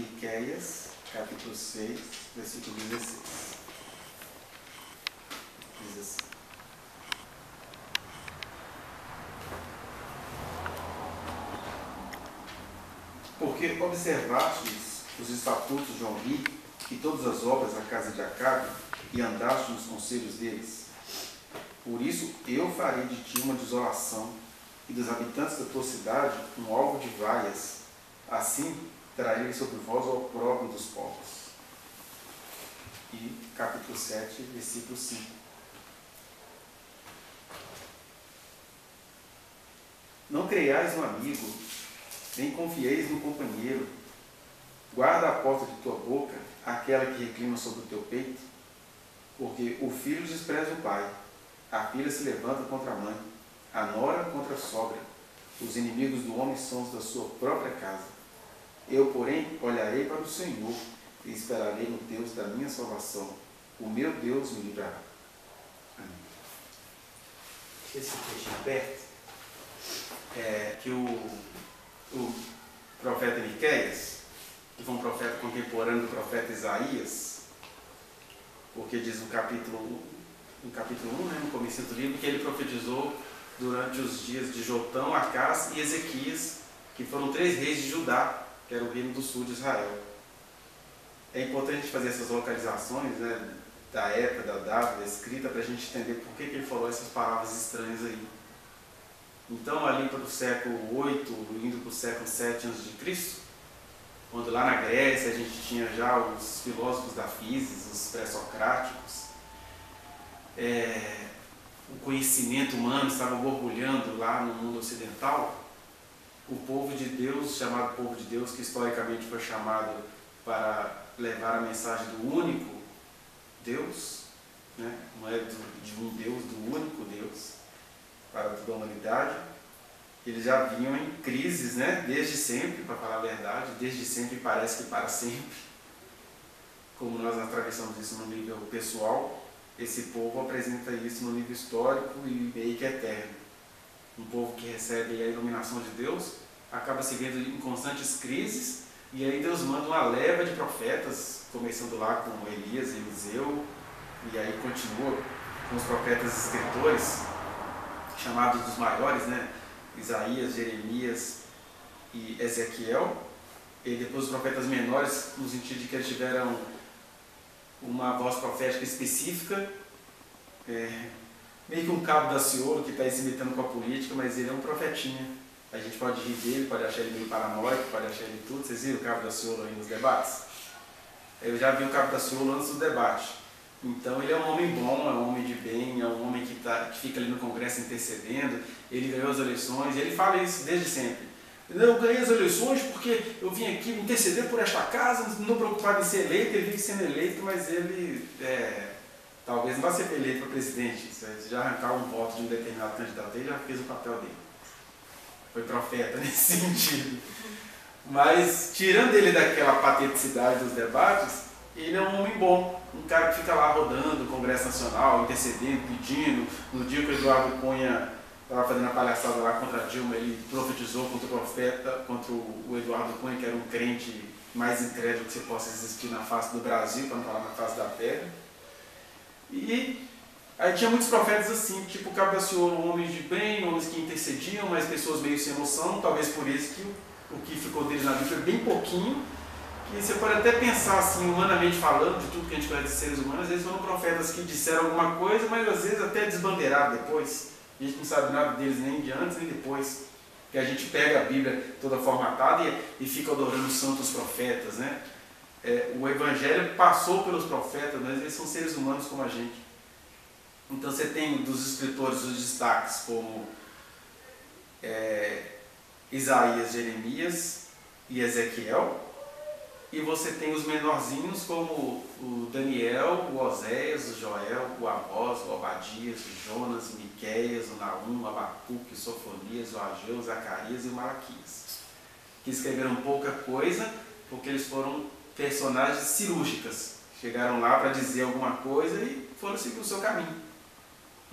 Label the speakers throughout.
Speaker 1: Miqueias, capítulo 6, versículo 16. Diz assim: porque observastes os estatutos de Omri e todas as obras da casa de Acabe, e andaste nos conselhos deles. Por isso eu farei de ti uma desolação, e dos habitantes da tua cidade um alvo de vaias. Assim trarei sobre vós o opróbrio dos povos. E capítulo 7, versículo 5. Não creiais no amigo, nem confieis no companheiro. Guarda a porta de tua boca aquela que reclina sobre o teu peito, porque o filho despreza o pai, a filha se levanta contra a mãe, a nora contra a sogra. Os inimigos do homem são os da sua própria casa. Eu, porém, olharei para o Senhor e esperarei no Deus da minha salvação. O meu Deus me livrará. Amém.
Speaker 2: Esse texto aberto é que o profeta Miqueias, que foi um profeta contemporâneo do profeta Isaías, porque diz no capítulo 1, no começo do livro, que ele profetizou durante os dias de Jotão, Acás e Ezequias, que foram 3 reis de Judá, que era o reino do sul de Israel. É importante a gente fazer essas localizações, né, da época, da data, da escrita, para a gente entender por que ele falou essas palavras estranhas aí. Então, ali para o século 8, indo para o século 7 a.C., quando lá na Grécia a gente tinha já os filósofos da física, os pré-socráticos, o conhecimento humano estava borbulhando lá no mundo ocidental. O povo de Deus, chamado povo de Deus, que historicamente foi chamado para levar a mensagem do único Deus, né? Não é de um Deus, do único Deus, para toda a humanidade. Eles já vinham em crises, né? Desde sempre, para falar a verdade, desde sempre parece que para sempre. Como nós atravessamos isso no nível pessoal, esse povo apresenta isso no nível histórico e meio que eterno. Um povo que recebe a iluminação de Deus acaba se vendo em constantes crises, e aí Deus manda uma leva de profetas, começando lá com Elias e Eliseu, e aí continua com os profetas escritores, chamados dos maiores, né? Isaías, Jeremias e Ezequiel, e depois os profetas menores, no sentido de que eles tiveram uma voz profética específica, meio que um cabo da ciolo que está aí se imitando com a política, mas ele é um profetinha. A gente pode rir dele, pode achar ele meio paranoico, pode achar ele tudo. Vocês viram o cabo da ciolo aí nos debates? Eu já vi o cabo da ciolo antes do debate. Então ele é um homem bom, é um homem de bem, é um homem que fica ali no Congresso intercedendo. Ele ganhou as eleições, e ele fala isso desde sempre. Eu ganhei as eleições porque eu vim aqui interceder por esta casa, não preocupado em ser eleito. Ele vive sendo eleito, mas ele talvez não vá ser eleito para presidente. Se já arrancar um voto de um determinado candidato, ele já fez o papel dele. Foi profeta nesse sentido. Mas, tirando ele daquela pateticidade dos debates, ele é um homem bom. Um cara que fica lá rodando o Congresso Nacional, intercedendo, pedindo. No dia que o Eduardo Cunha estava fazendo a palhaçada lá contra a Dilma, ele profetizou contra o profeta, contra o Eduardo Cunha, que era um crente mais incrédulo que você possa existir na face do Brasil, para não falar na face da terra. E aí tinha muitos profetas assim, tipo o cabo da ciolo, homens de bem, homens que intercediam, mas pessoas meio sem noção. Talvez por isso que o que ficou deles na Bíblia é bem pouquinho. E você pode até pensar assim, humanamente falando, de tudo que a gente conhece de seres humanos, às vezes foram profetas que disseram alguma coisa, mas às vezes até desbandeiraram depois. A gente não sabe nada deles nem de antes nem depois. Porque a gente pega a Bíblia toda formatada e fica adorando os santos profetas, né? O Evangelho passou pelos profetas, mas eles são seres humanos como a gente. Então você tem dos escritores os destaques como Isaías, Jeremias e Ezequiel. E você tem os menorzinhos como o Daniel, o Oséias, o Joel, o Amós, o Obadias, o Jonas, o Miqueias, o Naum, o Abacuque, o Sofonias, o Ageu, o Zacarias e o Malaquias, que escreveram pouca coisa porque eles foram personagens cirúrgicas. Chegaram lá para dizer alguma coisa e foram seguir o seu caminho.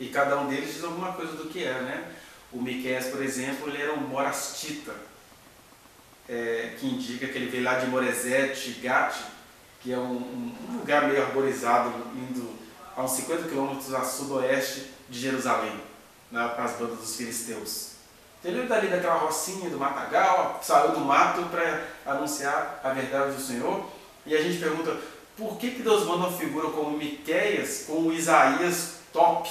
Speaker 2: E cada um deles diz alguma coisa do que era, né? O Miqueias, por exemplo, ele era um morastita.
Speaker 1: que indica que ele veio lá de Moresete, Gate, que é um lugar meio arborizado, indo a uns 50 quilômetros a sudoeste de Jerusalém, para as bandas dos filisteus. Então ele dali daquela rocinha do matagal, saiu do mato para anunciar a verdade do Senhor. E a gente pergunta, por que Deus manda uma figura como Miqueias com o Isaías top,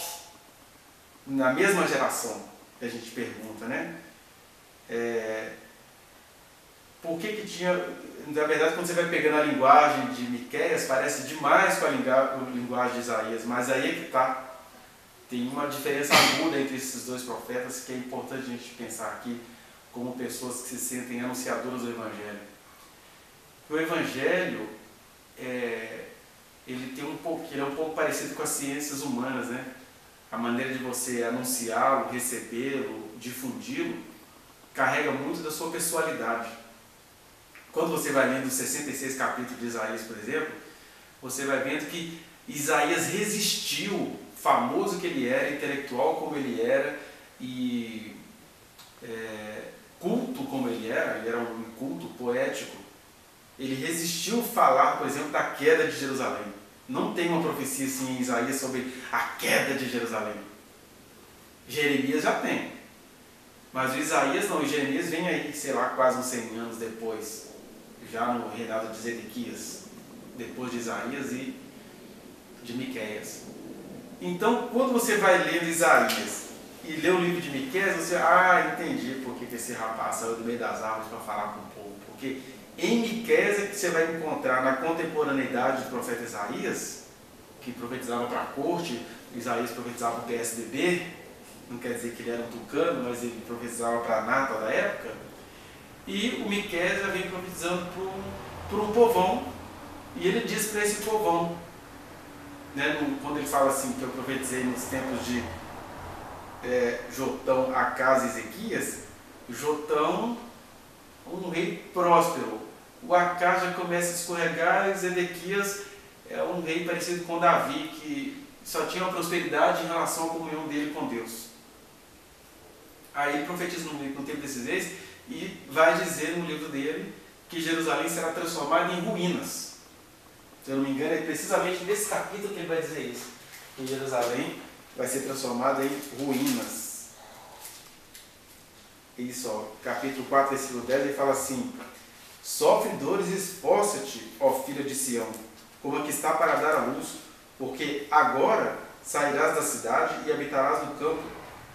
Speaker 1: na mesma geração? Que a gente pergunta, né? Por que tinha... Na verdade, quando você vai pegando a linguagem de Miqueias, parece demais com a linguagem de Isaías, mas aí é que está. Tem uma diferença aguda entre esses dois profetas que é importante a gente pensar aqui como pessoas que se sentem anunciadoras do Evangelho. O Evangelho, ele é um pouco parecido com as ciências humanas, né? A maneira de você anunciá-lo, recebê-lo, difundi-lo, carrega muito da sua pessoalidade. Quando você vai lendo os 66 capítulos de Isaías, por exemplo, você vai vendo que Isaías resistiu, famoso que ele era, intelectual como ele era, e culto como ele era um culto poético. Ele resistiu falar, por exemplo, da queda de Jerusalém. Não tem uma profecia assim em Isaías sobre a queda de Jerusalém. Jeremias já tem. Mas o Isaías não, o Jeremias vem aí, sei lá, quase uns 100 anos depois, já no reinado de Zedequias, depois de Isaías e de Miqueias. Então, quando você vai lendo Isaías e lê o livro de Miqueias, você, entendi por que esse rapaz saiu do meio das árvores para falar com o povo. Porque em Miqueias é que você vai encontrar na contemporaneidade do profeta Isaías, que profetizava para a corte, Isaías profetizava para o PSDB, não quer dizer que ele era um tucano, mas ele profetizava para a nata da época, e o Miqueias já vem profetizando para um povão, e ele diz para esse povão, né, quando ele fala assim, que eu profetizei nos tempos de Jotão, Acás e Ezequias, Jotão, um rei próspero, o Acás já começa a escorregar, e Zedequias é um rei parecido com Davi, que só tinha uma prosperidade em relação à comunhão dele com Deus. Aí ele profetiza no tempo desses reis e vai dizer no livro dele que Jerusalém será transformada em ruínas. Se eu não me engano, é precisamente nesse capítulo que ele vai dizer isso, que Jerusalém vai ser transformada em ruínas. Isso, ó, capítulo 4, versículo 10, ele fala assim: sofre dores e esforça-te, ó filha de Sião, como a que está para dar à luz, porque agora sairás da cidade e habitarás no campo,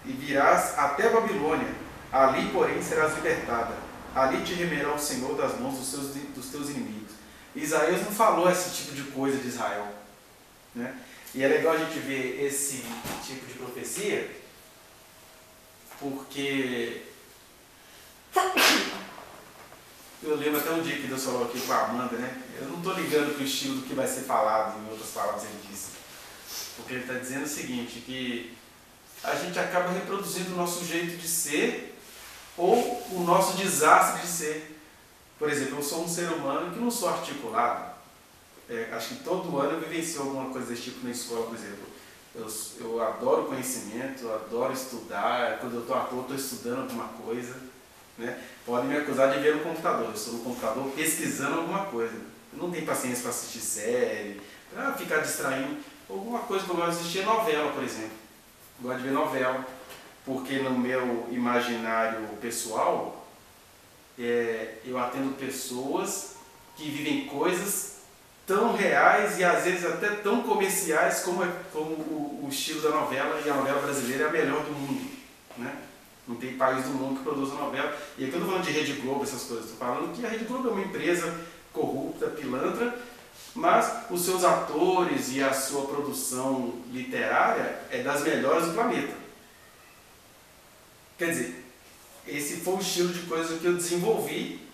Speaker 1: e virás até Babilônia. Ali, porém, serás libertada. Ali te remerá o Senhor das mãos dos teus inimigos. Isaías não falou esse tipo de coisa de Israel, né? E é legal a gente ver esse tipo de profecia, porque eu lembro até um dia que Deus falou aqui com a Amanda, né? Eu não estou ligando para o estilo do que vai ser falado, em outras palavras ele disse. Porque ele está dizendo o seguinte, que a gente acaba reproduzindo o nosso jeito de ser ou o nosso desastre de ser. Por exemplo, eu sou um ser humano que não sou articulado. Acho que todo ano eu vivencio alguma coisa desse tipo na escola, por exemplo. Eu adoro conhecimento, eu adoro estudar. Quando eu estou à toa, estou estudando alguma coisa, né? Podem me acusar de ver no computador. Eu estou no computador pesquisando alguma coisa. Eu não tenho paciência para assistir série, para ficar distraindo. Alguma coisa que eu gosto de assistir é novela, por exemplo. Eu gosto de ver novela, porque no meu imaginário pessoal, eu atendo pessoas que vivem coisas tão reais e às vezes até tão comerciais como o estilo da novela, e a novela brasileira é a melhor do mundo, né? Não tem país do mundo que produza novela. E aqui eu não estou falando de Rede Globo, essas coisas, estou falando que a Rede Globo é uma empresa corrupta, pilantra, mas os seus atores e a sua produção literária é das melhores do planeta. Quer dizer, esse foi o estilo de coisa que eu desenvolvi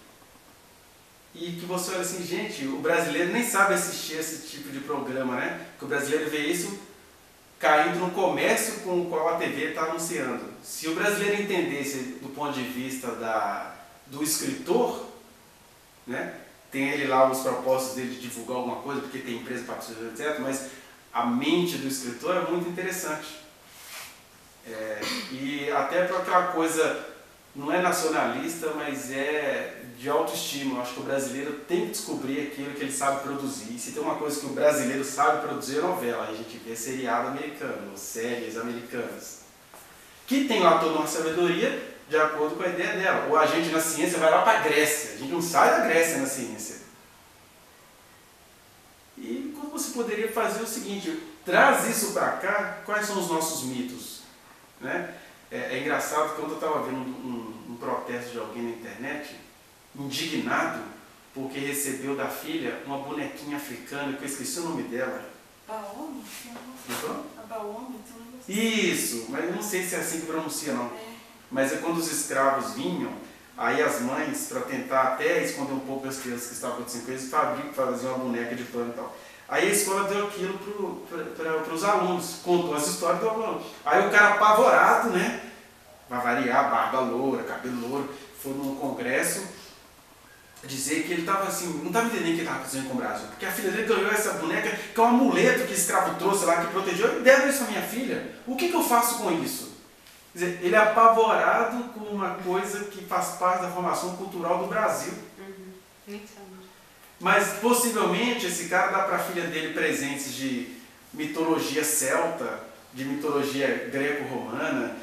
Speaker 1: e que você olha assim, gente, o brasileiro nem sabe assistir esse tipo de programa, né? Porque o brasileiro vê isso caindo no comércio com o qual a TV está anunciando. Se o brasileiro entendesse do ponto de vista do escritor, né? Tem ele lá os propósitos dele de divulgar alguma coisa, porque tem empresa patrocinadora, etc. Mas a mente do escritor é muito interessante. E até para aquela coisa não é nacionalista, mas é de autoestima. Eu acho que o brasileiro tem que descobrir aquilo que ele sabe produzir. E se tem uma coisa que o brasileiro sabe produzir é novela. Aí a gente vê seriado americano, séries americanas, que tem lá toda uma sabedoria de acordo com a ideia dela. Ou a gente na ciência vai lá para a Grécia. A gente não sai da Grécia na ciência. E como você poderia fazer o seguinte, traz isso para cá, quais são os nossos mitos? Né? É engraçado que quando eu estava vendo um protesto de alguém na internet, indignado, porque recebeu da filha uma bonequinha africana, que eu esqueci o nome dela.
Speaker 3: Baome? A Baome?
Speaker 1: Isso, mas eu não sei se é assim que pronuncia não. Mas é quando os escravos vinham, aí as mães, para tentar até esconder um pouco as crianças que estavam acontecendo com eles, faziam uma boneca de pano e tal. Aí a escola deu aquilo para os alunos, contou as histórias do aluno. Aí o cara apavorado, né? Vai variar, barba loura, cabelo louro, foi num congresso dizer que ele estava assim, não estava entendendo o que ele estava fazendo com o Brasil. Porque a filha dele ganhou essa boneca, que é um amuleto que esse escravo trouxe lá, que protegeu, e deram isso à minha filha. O que eu faço com isso? Quer dizer, ele é apavorado com uma coisa que faz parte da formação cultural do Brasil.
Speaker 3: Nem sabe.
Speaker 1: Mas possivelmente esse cara dá para a filha dele presentes de mitologia celta, de mitologia greco-romana.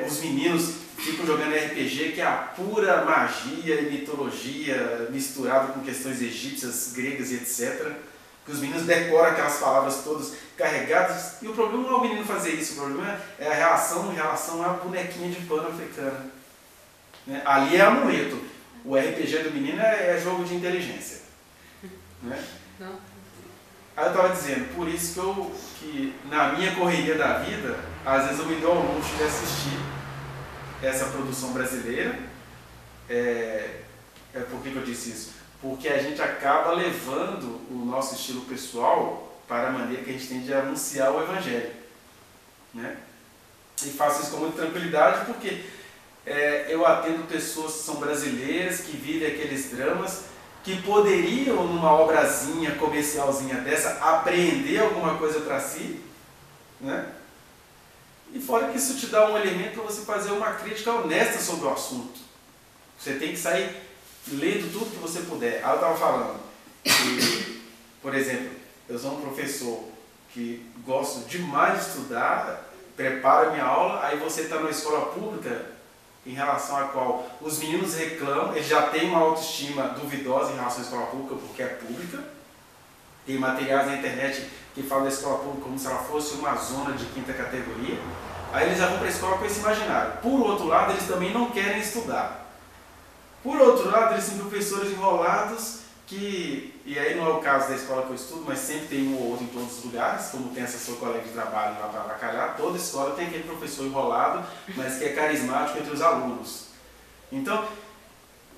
Speaker 1: Os meninos ficam jogando RPG, que é a pura magia e mitologia misturada com questões egípcias, gregas e etc. Que os meninos decoram aquelas palavras todas carregadas. E o problema não é o menino fazer isso, o problema é a reação em relação à bonequinha de pano africana. Né? Ali é amuleto. O RPG do menino é jogo de inteligência. Né?
Speaker 3: Não.
Speaker 1: Aí eu estava dizendo, por isso que na minha correria da vida, às vezes eu me dou ao luxo de assistir essa produção brasileira. Por que eu disse isso? Porque a gente acaba levando o nosso estilo pessoal para a maneira que a gente tem de anunciar o Evangelho. Né? E faço isso com muita tranquilidade porque eu atendo pessoas que são brasileiras, que vivem aqueles dramas, que poderiam, numa obrazinha comercialzinha dessa, apreender alguma coisa para si, né? E fora que isso te dá um elemento para você fazer uma crítica honesta sobre o assunto. Você tem que sair lendo tudo que você puder. Aí eu estava falando que, por exemplo, eu sou um professor que gosto demais de estudar, preparo a minha aula, aí você está numa escola pública, em relação à qual os meninos reclamam, eles já têm uma autoestima duvidosa em relação à escola pública, porque é pública. Tem materiais na internet que falam da escola pública como se ela fosse uma zona de quinta categoria. Aí eles já vão para a escola com esse imaginário. Por outro lado, eles também não querem estudar. Por outro lado, eles são professores enrolados que, e aí não é o caso da escola que eu estudo, mas sempre tem um ou outro em todos os lugares, como tem essa sua colega de trabalho lá para avacalhar, toda escola tem aquele professor enrolado, mas que é carismático entre os alunos. Então,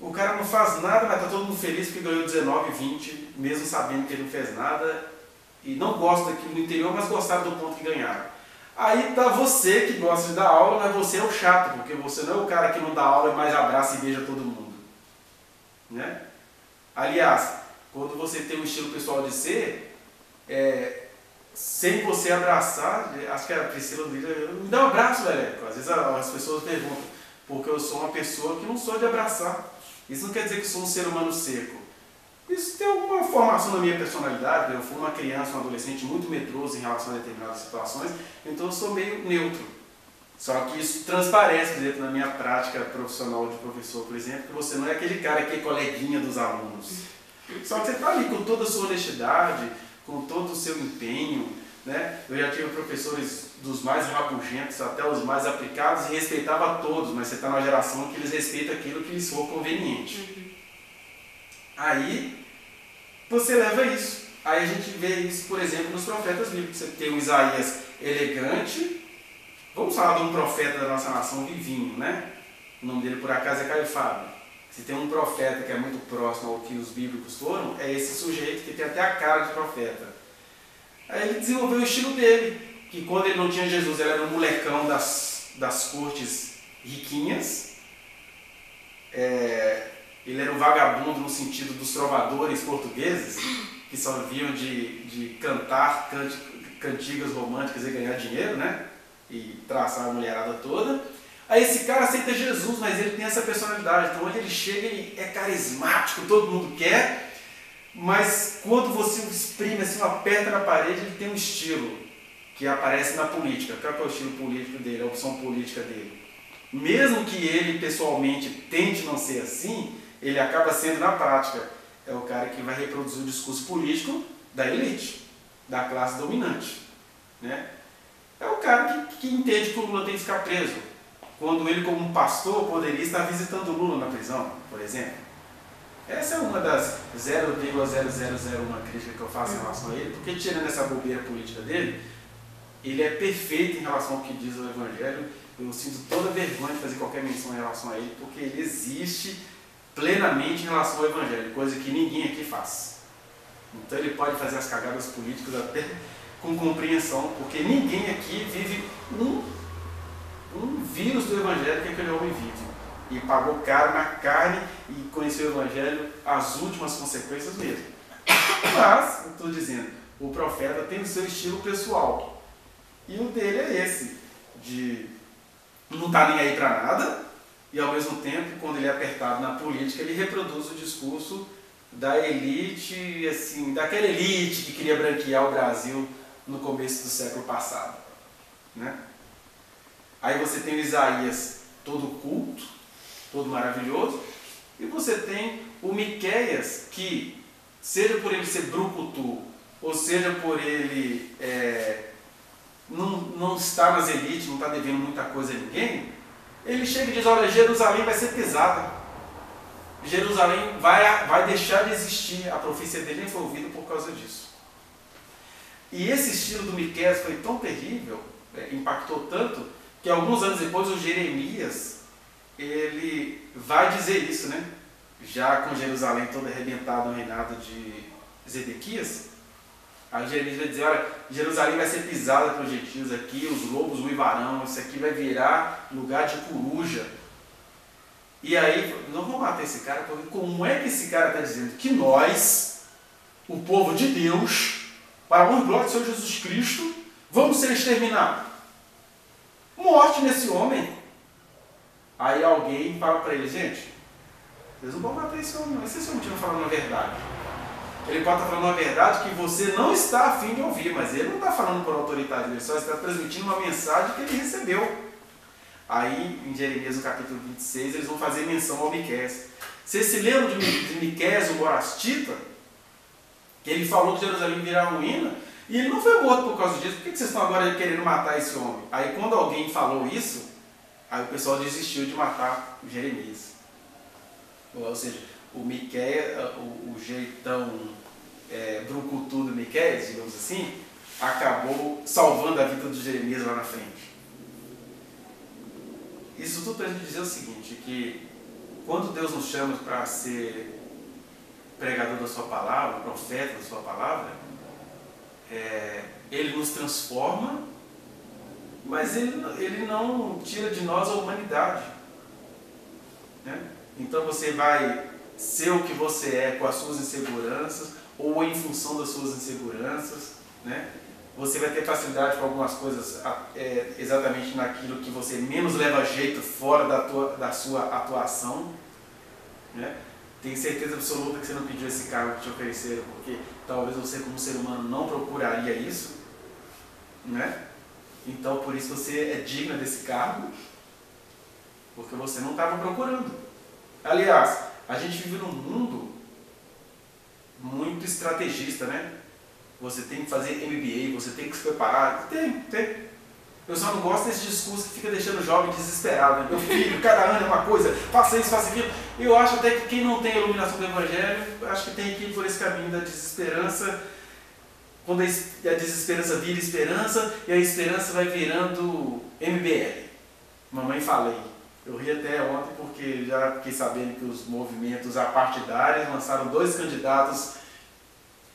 Speaker 1: o cara não faz nada, mas está todo mundo feliz porque ganhou 19, 20, mesmo sabendo que ele não fez nada, e não gosta daquilo no interior, mas gostaram do ponto que ganharam. Aí está você que gosta de dar aula, mas você é o chato, porque você não é o cara que não dá aula e mais abraça e beija todo mundo. Né? Aliás, quando você tem um estilo pessoal de ser, sem você abraçar, acho que a Priscila me dá um abraço, velho. Às vezes as pessoas perguntam, porque eu sou uma pessoa que não sou de abraçar. Isso não quer dizer que sou um ser humano seco. Isso tem alguma formação na minha personalidade. Eu fui uma criança, um adolescente muito medroso em relação a determinadas situações, então eu sou meio neutro. Só que isso transparece dentro da minha prática profissional de professor, por exemplo, que você não é aquele cara que é coleguinha dos alunos. Só que você está ali com toda a sua honestidade, com todo o seu empenho. Né? Eu já tive professores dos mais rabugentos até os mais aplicados e respeitava a todos, mas você está numa geração que eles respeitam aquilo que lhes for conveniente. Aí você leva isso. Aí a gente vê isso, por exemplo, nos profetas bíblicos. Você tem o Isaías elegante. Vamos falar de um profeta da nossa nação vivinho, né? O nome dele, por acaso, é Caio Fábio. Se tem um profeta que é muito próximo ao que os bíblicos foram, é esse sujeito que tem até a cara de profeta. Aí ele desenvolveu o estilo dele, que quando ele não tinha Jesus, ele era um molecão das cortes riquinhas. Ele era um vagabundo no sentido dos trovadores portugueses, que só viviam de cantar cantigas românticas e ganhar dinheiro, né? E traçar a mulherada toda. Aí esse cara aceita Jesus, mas ele tem essa personalidade. Então onde ele chega, ele é carismático, todo mundo quer, mas quando você o exprime, assim, aperta na parede, ele tem um estilo que aparece na política. Qual é o estilo político dele, a opção política dele? Mesmo que ele pessoalmente tente não ser assim, ele acaba sendo na prática. É o cara que vai reproduzir o discurso político da elite, da classe dominante, né? É o cara que entende que o Lula tem que ficar preso, quando ele, como um pastor, poderia estar visitando o Lula na prisão, por exemplo. Essa é uma das 0,0001 crítica que eu faço em relação a ele, porque tirando essa bobeira política dele, ele é perfeito em relação ao que diz o Evangelho. Eu sinto toda vergonha de fazer qualquer menção em relação a ele, porque ele existe plenamente em relação ao Evangelho, coisa que ninguém aqui faz. Então ele pode fazer as cagadas políticas até com compreensão, porque ninguém aqui vive um vírus do Evangelho que aquele homem vive. E pagou caro na carne e conheceu o Evangelho as últimas consequências mesmo. Mas, eu estou dizendo, o profeta tem o seu estilo pessoal. E o dele é esse, de não estar nem aí para nada, e ao mesmo tempo, quando ele é apertado na política, ele reproduz o discurso da elite, assim, daquela elite que queria branquear o Brasil no começo do século passado, né? Aí você tem o Isaías todo culto, todo maravilhoso, e você tem o Miqueias que, seja por ele ser brucutu, ou seja por ele não estar nas elites, não está devendo muita coisa a ninguém, ele chega e diz, olha, Jerusalém vai ser pisada, Jerusalém vai deixar de existir, a profecia dele nem foi ouvida por causa disso. E esse estilo do Miqueias foi tão terrível, impactou tanto, que alguns anos depois o Jeremias, ele vai dizer isso, né? Já com Jerusalém toda arrebentada no reinado de Zedequias, aí Jeremias vai dizer, olha, Jerusalém vai ser pisada pelos gentios aqui, os lobos uivarão, isso aqui vai virar lugar de coruja. E aí, não vamos matar esse cara, porque como é que esse cara está dizendo que nós, o povo de Deus, para a honra e glória do Senhor Jesus Cristo, vamos ser exterminados? Morte nesse homem. Aí alguém fala para ele, gente, vocês não vão matar esse homem, não. Esse homem estiver falando a verdade. Ele pode estar falando a verdade que você não está a fim de ouvir, mas ele não está falando por autoridade, ele só está transmitindo uma mensagem que ele recebeu. Aí, em Jeremias, no capítulo 26, eles vão fazer menção ao Miqueias. Vocês se lembram de Miqueias, o Morastita? Que ele falou que Jerusalém virá ruína, e ele não foi morto por causa disso. Por que vocês estão agora querendo matar esse homem? Aí, quando alguém falou isso, aí o pessoal desistiu de matar Jeremias. Ou seja, o Miqueias, o jeitão brucutu do Miqueias, digamos assim, acabou salvando a vida de Jeremias lá na frente. Isso tudo para a gente dizer o seguinte, que quando Deus nos chama para ser pregador da sua palavra, profeta da sua palavra, Ele nos transforma, mas ele não tira de nós a humanidade, né? Então você vai ser o que você é com as suas inseguranças, ou em função das suas inseguranças, né? Você vai ter facilidade com algumas coisas exatamente naquilo que você menos leva jeito fora da sua atuação, né? Tenho certeza absoluta que você não pediu esse cargo que te ofereceram, porque talvez você como ser humano não procuraria isso, né? Então por isso você é digna desse cargo, porque você não estava procurando. Aliás, a gente vive num mundo muito estrategista, né? Você tem que fazer MBA, você tem que se preparar. Tem. Eu só não gosto desse discurso que fica deixando o jovem desesperado, né? Meu filho, cada ano é uma coisa, faça isso, faça aquilo. Eu acho até que quem não tem a iluminação do Evangelho, acho que tem que ir por esse caminho da desesperança. Quando a desesperança vira esperança, e a esperança vai virando MBL. Mamãe falei. Eu ri até ontem porque já fiquei sabendo que os movimentos apartidários lançaram 2 candidatos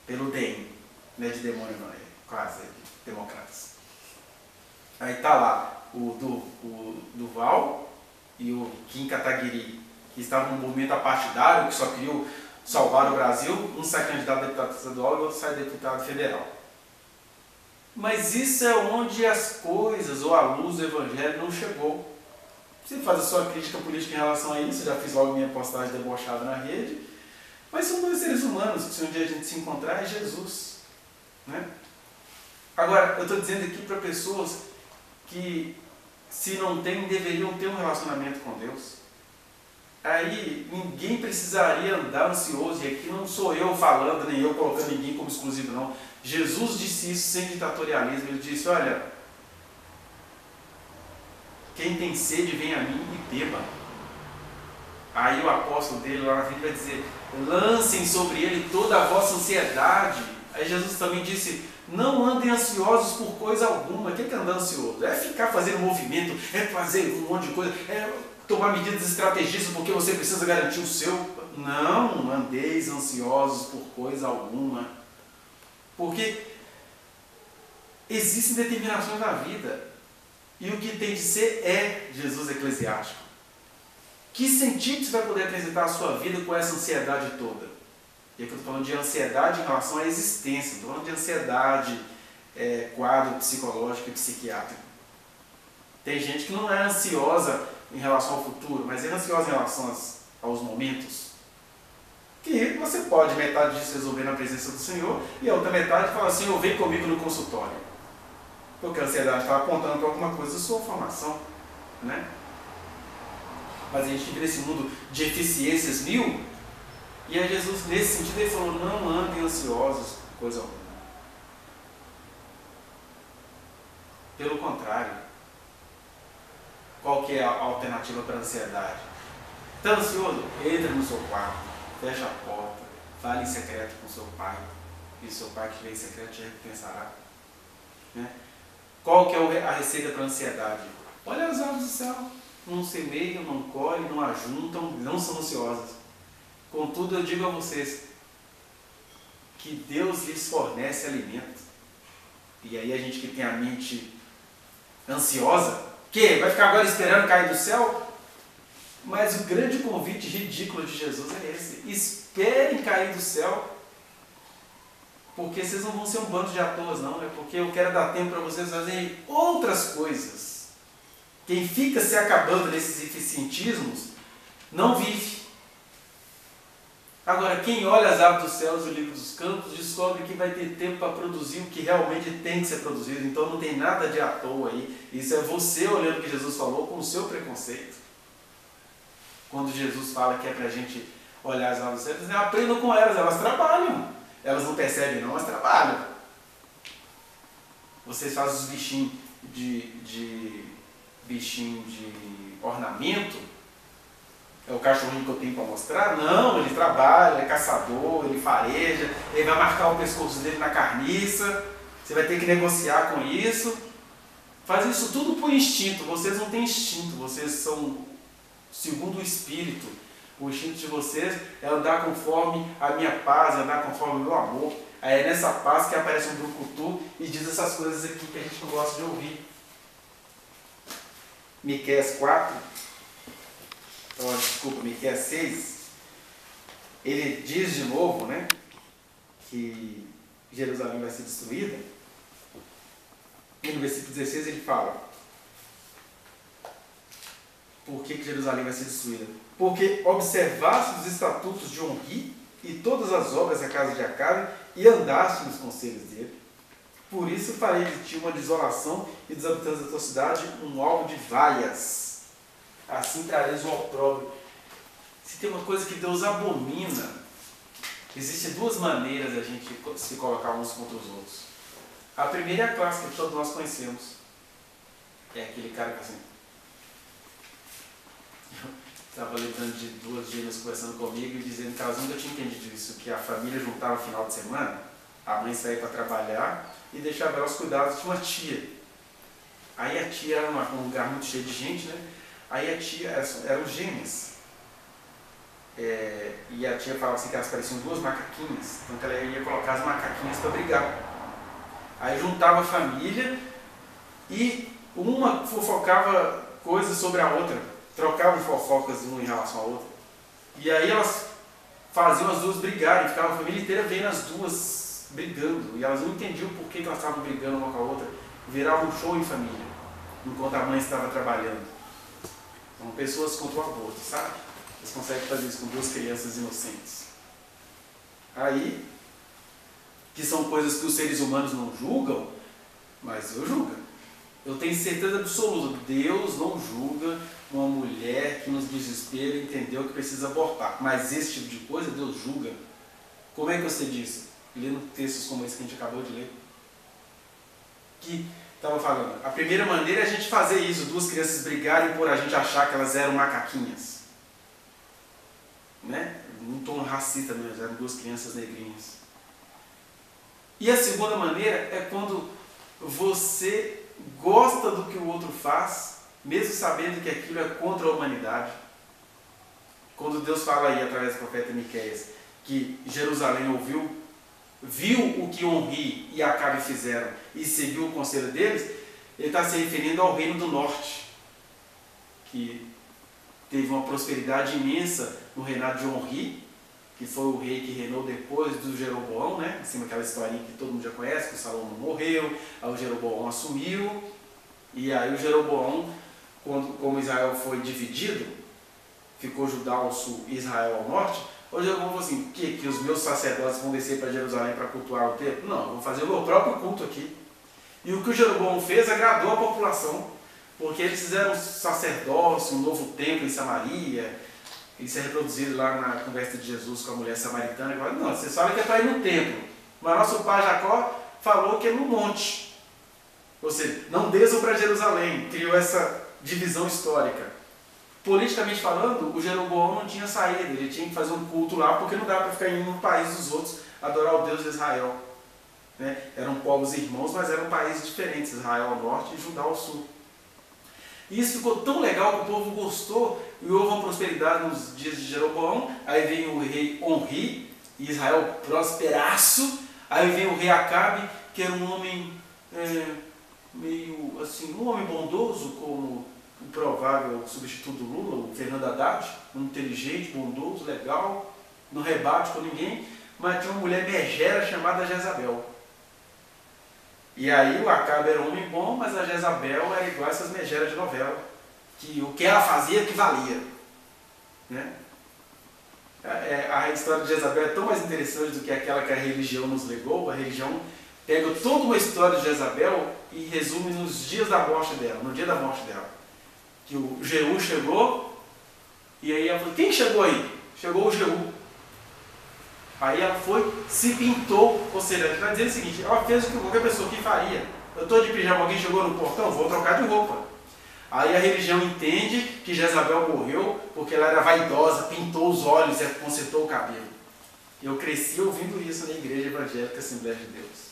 Speaker 1: pelo DEM. Não é de demônio não, é quase de democratas. Aí tá lá o Duval e o Kim Kataguiri, que estavam num movimento apartidário que só queriam salvar o Brasil. Um sai candidato a deputado estadual e o outro sai deputado federal. Mas isso é onde as coisas, ou a luz do Evangelho não chegou. Você faz a sua crítica política em relação a isso, eu já fiz logo minha postagem debochada na rede, mas são dois seres humanos que se um dia a gente se encontrar é Jesus. Né? Agora, eu estou dizendo aqui para pessoas que, se não têm, deveriam ter um relacionamento com Deus. Aí ninguém precisaria andar ansioso, e aqui não sou eu falando, nem eu colocando ninguém como exclusivo, não. Jesus disse isso sem ditatorialismo, ele disse, olha, quem tem sede vem a mim e beba. Aí o apóstolo dele lá na frente vai dizer, lancem sobre ele toda a vossa ansiedade. Aí Jesus também disse, não andem ansiosos por coisa alguma. O que é andar ansioso? É ficar fazendo movimento, é fazer um monte de coisa, é tomar medidas estrategistas porque você precisa garantir o seu. Não andeis ansiosos por coisa alguma. Porque existem determinações na vida. E o que tem de ser é Jesus eclesiástico. Que sentido você vai poder apresentar a sua vida com essa ansiedade toda? E aqui eu estou falando de ansiedade em relação à existência, estou falando de ansiedade, quadro psicológico e psiquiátrico. Tem gente que não é ansiosa em relação ao futuro, mas é ansiosa em relação aos momentos. Que você pode, metade disso, resolver na presença do Senhor, e a outra metade fala assim, Senhor, vem comigo no consultório. Porque a ansiedade está apontando para alguma coisa da sua formação. Né? Mas a gente vive nesse mundo de eficiências mil, e aí Jesus, nesse sentido, ele falou, não andem ansiosos por coisa alguma. Pelo contrário, qual que é a alternativa para a ansiedade? Está ansioso? Entra no seu quarto, fecha a porta, fale em secreto com seu pai, e seu pai que vem em secreto te recompensará. Né? Qual que é a receita para a ansiedade? Olha as aves do céu, não semeiam, não colhem, não ajuntam, não são ansiosas. Contudo, eu digo a vocês que Deus lhes fornece alimento. E aí a gente que tem a mente ansiosa, que vai ficar agora esperando cair do céu? Mas o grande convite ridículo de Jesus é esse. Esperem cair do céu, porque vocês não vão ser um bando de à toa, não. É porque eu quero dar tempo para vocês fazerem outras coisas. Quem fica se acabando nesses eficientismos, não vive. Agora, quem olha as aves dos céus e o livro dos campos, descobre que vai ter tempo para produzir o que realmente tem que ser produzido. Então não tem nada de à toa aí. Isso é você olhando o que Jesus falou com o seu preconceito. Quando Jesus fala que é para a gente olhar as aves dos céus, dizendo, aprendam com elas trabalham. Elas não percebem não, mas trabalham. Vocês fazem os bichinhos de ornamento. É o cachorrinho que eu tenho para mostrar? Não, ele trabalha, é caçador, ele fareja, ele vai marcar o pescoço dele na carniça, você vai ter que negociar com isso. Faz isso tudo por instinto, vocês não têm instinto, vocês são segundo o Espírito. O instinto de vocês é andar conforme a minha paz, andar conforme o meu amor. Aí é nessa paz que aparece um brucutu e diz essas coisas aqui que a gente não gosta de ouvir. Miqueias 4, Miqueias 6, ele diz de novo, né, que Jerusalém vai ser destruída. E no versículo 16 ele fala, por que Jerusalém vai ser destruída? Porque observaste os estatutos de Onri e todas as obras da casa de Acabe e andaste nos conselhos dele. Por isso farei de ti uma desolação e dos habitantes da tua cidade um alvo de vaias. Assim trareis o opróbrio. Se tem uma coisa que Deus abomina, existem duas maneiras de a gente se colocar uns contra os outros. A primeira é a clássica que todos nós conhecemos. É aquele cara que assim... Estava lembrando de duas gêmeas conversando comigo e dizendo que elas nunca tinham entendido isso, que a família juntava no final de semana, a mãe saía para trabalhar e deixava ela aos cuidados de uma tia. Aí a tia era um lugar muito cheio de gente, né? Aí a tia, eram gêmeas. E a tia falava assim que elas pareciam duas macaquinhas, então ela ia colocar as macaquinhas para brigar. Aí juntava a família e uma fofocava coisas sobre a outra, trocavam fofocas uma em relação à outra. E aí elas faziam as duas brigarem, ficava a família inteira vendo as duas brigando. E elas não entendiam por que elas estavam brigando uma com a outra. Virava um show em família, enquanto a mãe estava trabalhando. São pessoas contra o aborto, sabe? Eles conseguem fazer isso com 2 crianças inocentes. Aí, que são coisas que os seres humanos não julgam, mas eu julgo. Eu tenho certeza absoluta, Deus não julga uma mulher que nos desespera entendeu que precisa abortar. Mas esse tipo de coisa Deus julga. Como é que eu sei disso? Lendo textos como esse que a gente acabou de ler. Que estava falando, a primeira maneira é a gente fazer isso, 2 crianças brigarem por a gente achar que elas eram macaquinhas. Né? Num tom racista mesmo, eram 2 crianças negrinhas. E a segunda maneira é quando você gosta do que o outro faz, mesmo sabendo que aquilo é contra a humanidade. Quando Deus fala aí, através do profeta Miqueias, que Jerusalém viu o que Onri e Acabe fizeram e seguiu o conselho deles, ele está se referindo ao reino do norte, que teve uma prosperidade imensa no reinado de Onri, que foi o rei que reinou depois do Jeroboão, né? Em cima daquela historinha que todo mundo já conhece, que o Salomão morreu, aí o Jeroboão assumiu, e aí o Jeroboão, como Israel foi dividido, ficou Judá ao sul e Israel ao norte, o Jeroboão falou assim, que os meus sacerdotes vão descer para Jerusalém para cultuar o templo? Não, eu vou fazer o meu próprio culto aqui. E o que o Jeroboão fez agradou a população, porque eles fizeram um sacerdócio, um novo templo em Samaria. Isso é reproduzido lá na conversa de Jesus com a mulher samaritana. Ele fala, não, vocês falam que é para ir no templo, mas nosso pai Jacó falou que é no monte. Ou seja, não desçam para Jerusalém. Criou essa divisão histórica. Politicamente falando, o Jeroboão não tinha saída, ele tinha que fazer um culto lá, porque não dá para ficar indo no país dos outros adorar o Deus de Israel. Né? Eram povos irmãos, mas eram países diferentes, Israel ao norte e Judá ao sul. E isso ficou tão legal que o povo gostou e houve uma prosperidade nos dias de Jeroboão. Aí vem o rei Onri, e Israel prosperaço. Aí vem o rei Acabe, que era um homem meio assim, um homem bondoso, como o provável substituto do Lula, o Fernando Haddad, um inteligente, bondoso, legal, não rebate com ninguém, mas tinha uma mulher megera chamada Jezabel. E aí o Acabe era um homem bom, mas a Jezabel era igual a essas megeras de novela, que o que ela fazia que valia. Né? A história de Jezabel é tão mais interessante do que aquela que a religião nos legou. A religião pega toda uma história de Jezabel e resume nos dias da morte dela, no dia da morte dela. Que o Jeú chegou, e aí ela falou, quem chegou aí? Chegou o Jeú. Aí ela foi, se pintou, ou seja, ela está dizendo o seguinte, ela fez o que qualquer pessoa aqui faria. Eu estou de pijama, alguém chegou no portão, vou trocar de roupa. Aí a religião entende que Jezabel morreu porque ela era vaidosa, pintou os olhos e consertou o cabelo. Eu cresci ouvindo isso na igreja evangélica Assembleia de Deus.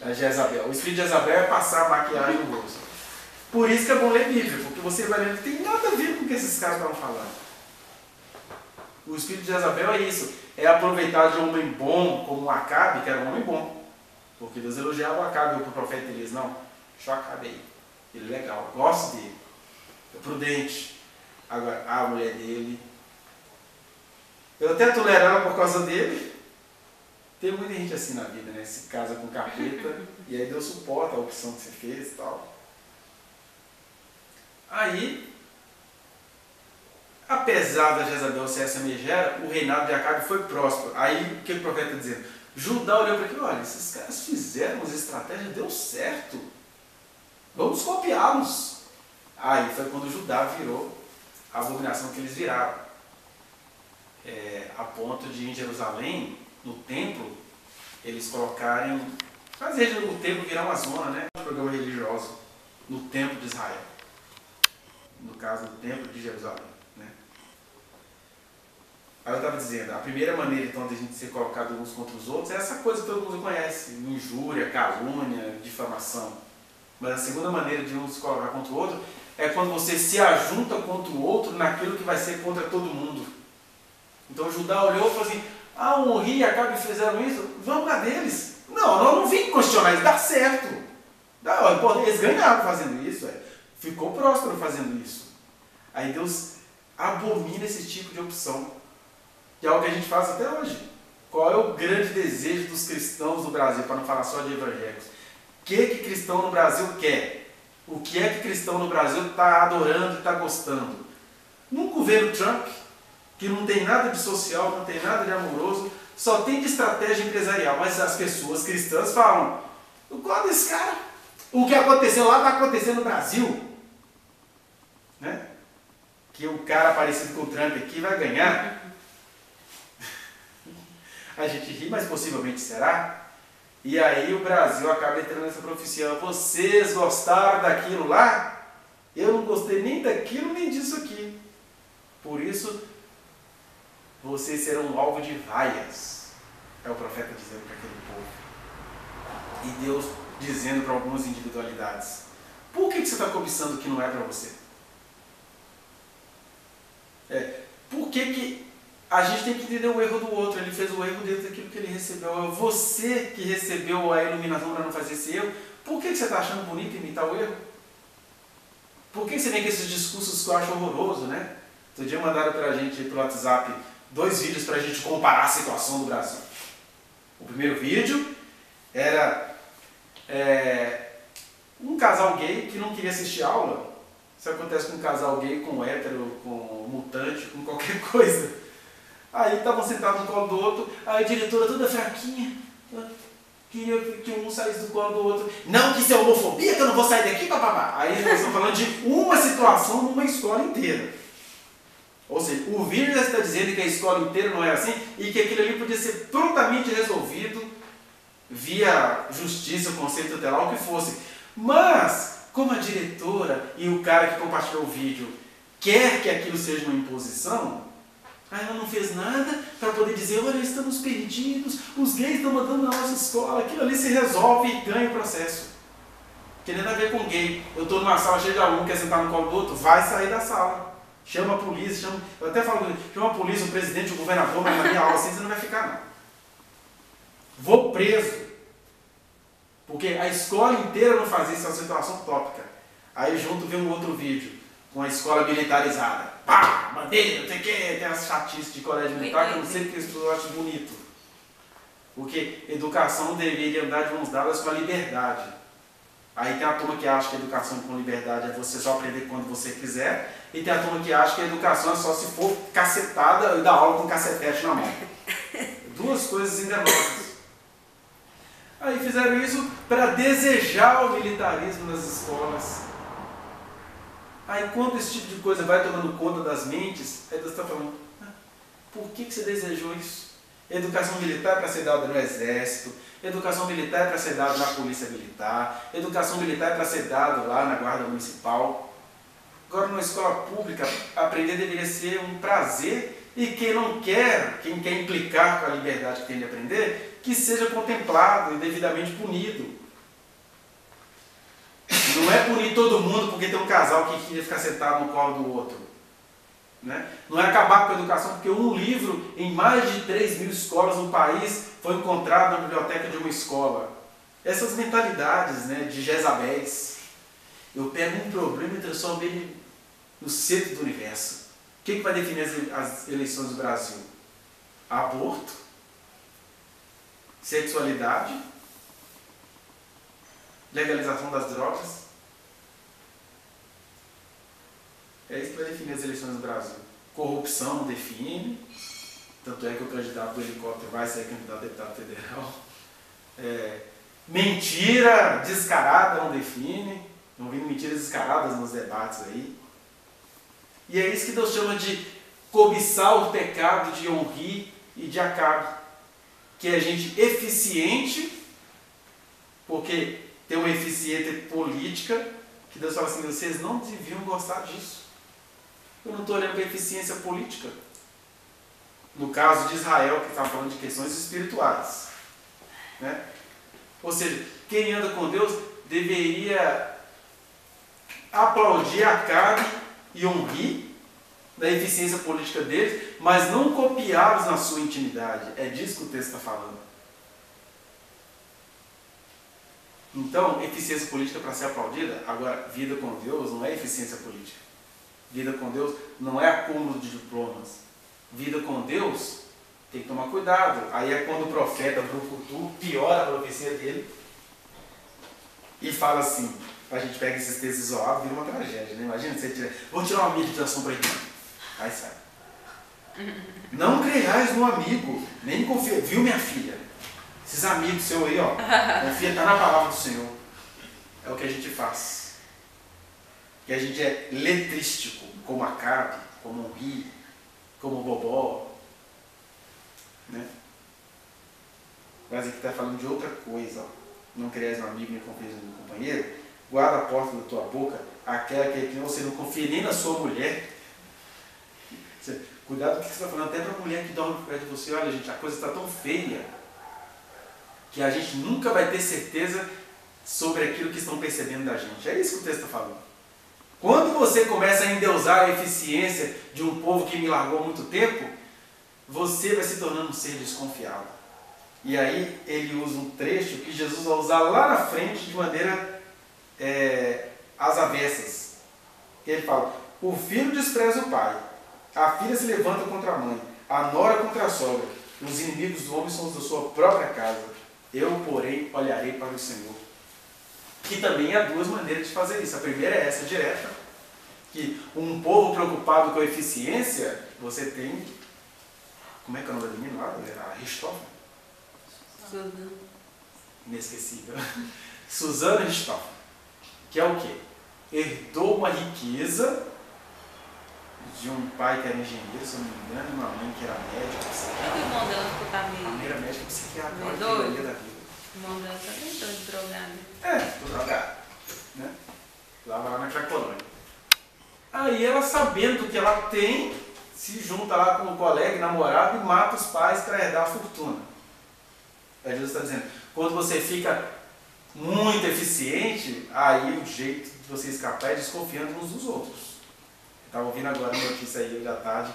Speaker 1: A Jezabel. O espírito de Jezabel é passar maquiagem no rosto. Por isso que é bom ler Bíblia, porque você vai ler, não tem nada a ver com o que esses caras estavam falando. O espírito de Jezabel é isso, é aproveitar de um homem bom, como o Acabe, que era um homem bom. Porque Deus elogiava o Acabe, o profeta Elias, não, deixa o Acabe aí. Ele é legal, eu gosto dele, é prudente. Agora, a mulher dele, eu até tolero ela por causa dele. Tem muita gente assim na vida, né? Se casa com capeta e aí Deus suporta a opção que você fez e tal. Aí, apesar da Jezabel ser essa megera, o reinado de Acabe foi próspero. Aí, o que o profeta está dizendo? Judá olhou para aquilo, olha, esses caras fizeram as estratégias, deu certo. Vamos copiá-los. Aí foi quando Judá virou a abominação que eles viraram. A ponto de, em Jerusalém, no templo, eles colocarem, fazer o templo virar uma zona, né? Um programa religioso no templo de Israel. No caso, no templo de Jerusalém. Né? Aí eu estava dizendo, a primeira maneira então de a gente ser colocado uns contra os outros é essa coisa que todo mundo conhece, injúria, calúnia, difamação. Mas a segunda maneira de um se colocar contra o outro é quando você se ajunta contra o outro naquilo que vai ser contra todo mundo. Então Judá olhou e falou assim, o Onri e Acabe fizeram isso, vamos lá deles. Não, nós não vim questionar, isso dá certo. Eles ganharam fazendo isso, ficou próspero fazendo isso. Aí Deus abomina esse tipo de opção, que é algo que a gente faz até hoje. Qual é o grande desejo dos cristãos no Brasil, para não falar só de evangélicos? O que cristão no Brasil quer? O que é que cristão no Brasil está adorando e está gostando? Num governo Trump, que não tem nada de social, não tem nada de amoroso, só tem de estratégia empresarial. Mas as pessoas cristãs falam, eu gosto desse cara. O que aconteceu lá está acontecendo no Brasil. Né? Que o cara parecido com o Trump aqui vai ganhar. A gente ri, mas possivelmente será. E aí o Brasil acaba entrando nessa profecia. Vocês gostaram daquilo lá? Eu não gostei nem daquilo, nem disso aqui. Por isso, vocês serão alvo de vaias. É o profeta dizendo para aquele povo. E Deus dizendo para algumas individualidades. Por que você está cobiçando o que não é para você? Por que a gente tem que entender o erro do outro? Ele fez o erro dentro daquilo que ele recebeu. É você que recebeu a iluminação para não fazer esse erro. Por que você está achando bonito imitar o erro? Por que você vem com esses discursos que eu acho horroroso, né? Outro dia mandaram para a gente pelo WhatsApp 2 vídeos para a gente comparar a situação do Brasil. O primeiro vídeo era um casal gay que não queria assistir aula. Isso acontece com um casal gay, com hétero, com mutante, com qualquer coisa. Aí estavam sentados no colo do outro, aí a diretora toda fraquinha, queria que um saísse do colo do outro. Não, que isso é homofobia, que eu não vou sair daqui, papapá. Aí nós estamos falando de uma situação numa escola inteira. Ou seja, o vídeo já está dizendo que a escola inteira não é assim e que aquilo ali podia ser prontamente resolvido via justiça, conselho tutelar, o que fosse. Mas, como a diretora e o cara que compartilhou o vídeo quer que aquilo seja uma imposição, aí ela não fez nada para poder dizer, olha, estamos perdidos, os gays estão mandando na nossa escola, aquilo ali se resolve e ganha o processo. Querendo a ver com gay. Eu estou numa sala cheia de aluno, quer sentar no colo do outro, vai sair da sala. Chama a polícia, eu até falo, chama a polícia, o presidente, o governador, mas na minha aula assim você não vai ficar não. Vou preso. Porque a escola inteira não faz isso, é uma situação tópica. Aí junto vem um outro vídeo, com a escola militarizada. Pá, bandeira, não sei o que, tem as chatices de colégio militar, que eu não sei porque as pessoas acham bonito. Porque educação deveria andar de mãos dadas com a liberdade. Aí tem a turma que acha que a educação com liberdade é você só aprender quando você quiser, e tem a turma que acha que a educação é só se for cacetada e dar aula com cacetete na mão. 2 coisas enganosas. Aí fizeram isso para desejar o militarismo nas escolas. Aí quando esse tipo de coisa vai tomando conta das mentes, aí Deus está falando, por que você desejou isso? Educação militar é para ser dada no exército, educação militar é para ser dada na polícia militar, educação militar é para ser dada lá na guarda municipal. Agora, numa escola pública, aprender deveria ser um prazer e quem quer implicar com a liberdade que tem de aprender, que seja contemplado e devidamente punido. Não é punir todo mundo porque tem um casal que queria ficar sentado no colo do outro. Né? Não é acabar com a educação porque um livro em mais de 3.000 escolas no país foi encontrado na biblioteca de uma escola. Essas mentalidades, né, de Jezabéis. Eu pego um problema e transformo ele no centro do universo. O que vai definir as eleições do Brasil? Aborto? Sexualidade? Legalização das drogas? É isso que vai definir as eleições do Brasil. Corrupção não define, tanto é que o candidato do helicóptero vai ser candidato a deputado federal. Mentira descarada não define, não vindo mentiras descaradas nos debates aí. E é isso que Deus chama de cobiçar o pecado de Onri e de Acabe, que é gente eficiente, porque tem uma eficiência política, que Deus fala assim, vocês não deviam gostar disso. Eu não estou olhando para a eficiência política. No caso de Israel, que está falando de questões espirituais. Né? Ou seja, quem anda com Deus deveria aplaudir Acabe e Onri da eficiência política deles, mas não copiá-los na sua intimidade. É disso que o texto está falando. Então, eficiência política para ser aplaudida. Agora, vida com Deus não é eficiência política. Vida com Deus não é acúmulo de diplomas. Vida com Deus tem que tomar cuidado. Aí é quando o profeta Brucutu piora a profecia dele e fala assim, A gente pega esses textos isolados e vira uma tragédia, né? Imagina você tirar, vou tirar uma meditação para ele. Aí sai. Não creiais no amigo, nem confia. Viu, minha filha? Esses amigos seus aí, ó. Confia, tá na palavra do Senhor. É o que a gente faz. Que a gente é letrístico, como Acabe, como Ri, como Bobó. Né? Mas aqui está falando de outra coisa. Ó. Não creias no amigo, nem confies no companheiro. Guarda a porta da tua boca, aquela que você não confia nem na sua mulher. Cuidado com o que você está falando, até para a mulher que dorme perto de você. Olha, gente, a coisa está tão feia que a gente nunca vai ter certeza sobre aquilo que estão percebendo da gente. É isso que o texto está falando. Quando você começa a endeusar a eficiência de um povo que me largou há muito tempo, você vai se tornando um ser desconfiado. E aí ele usa um trecho que Jesus vai usar lá na frente de maneira às avessas. Ele fala, o filho despreza o pai, a filha se levanta contra a mãe, a nora contra a sogra, os inimigos do homem são os da sua própria casa. Eu, porém, olharei para o Senhor. Que também há duas maneiras de fazer isso. A primeira é essa, direta, que um povo preocupado com a eficiência, você tem, como é que é o nome da menina lá? A Richthofen?
Speaker 3: Suzana.
Speaker 1: Inesquecível. Suzana Richthofen. Que é o quê? Herdou uma riqueza de um pai que era engenheiro, se eu não me engano, e uma mãe que era médica.
Speaker 3: É que o irmão dela ficou tá meio...
Speaker 1: A primeira médica psiquiatra, olha que
Speaker 3: doido.
Speaker 1: ironia da vida.
Speaker 3: O irmão dela tá bem doido, drogado.
Speaker 1: Tô drogado. Né? Lá na Cracolândia. Aí ela, sabendo que ela tem, se junta lá com o colega e namorado e mata os pais para herdar a fortuna. Aí Jesus está dizendo, quando você fica muito eficiente, aí o jeito de você escapar é desconfiando uns dos outros. Estava ouvindo agora uma notícia aí hoje à tarde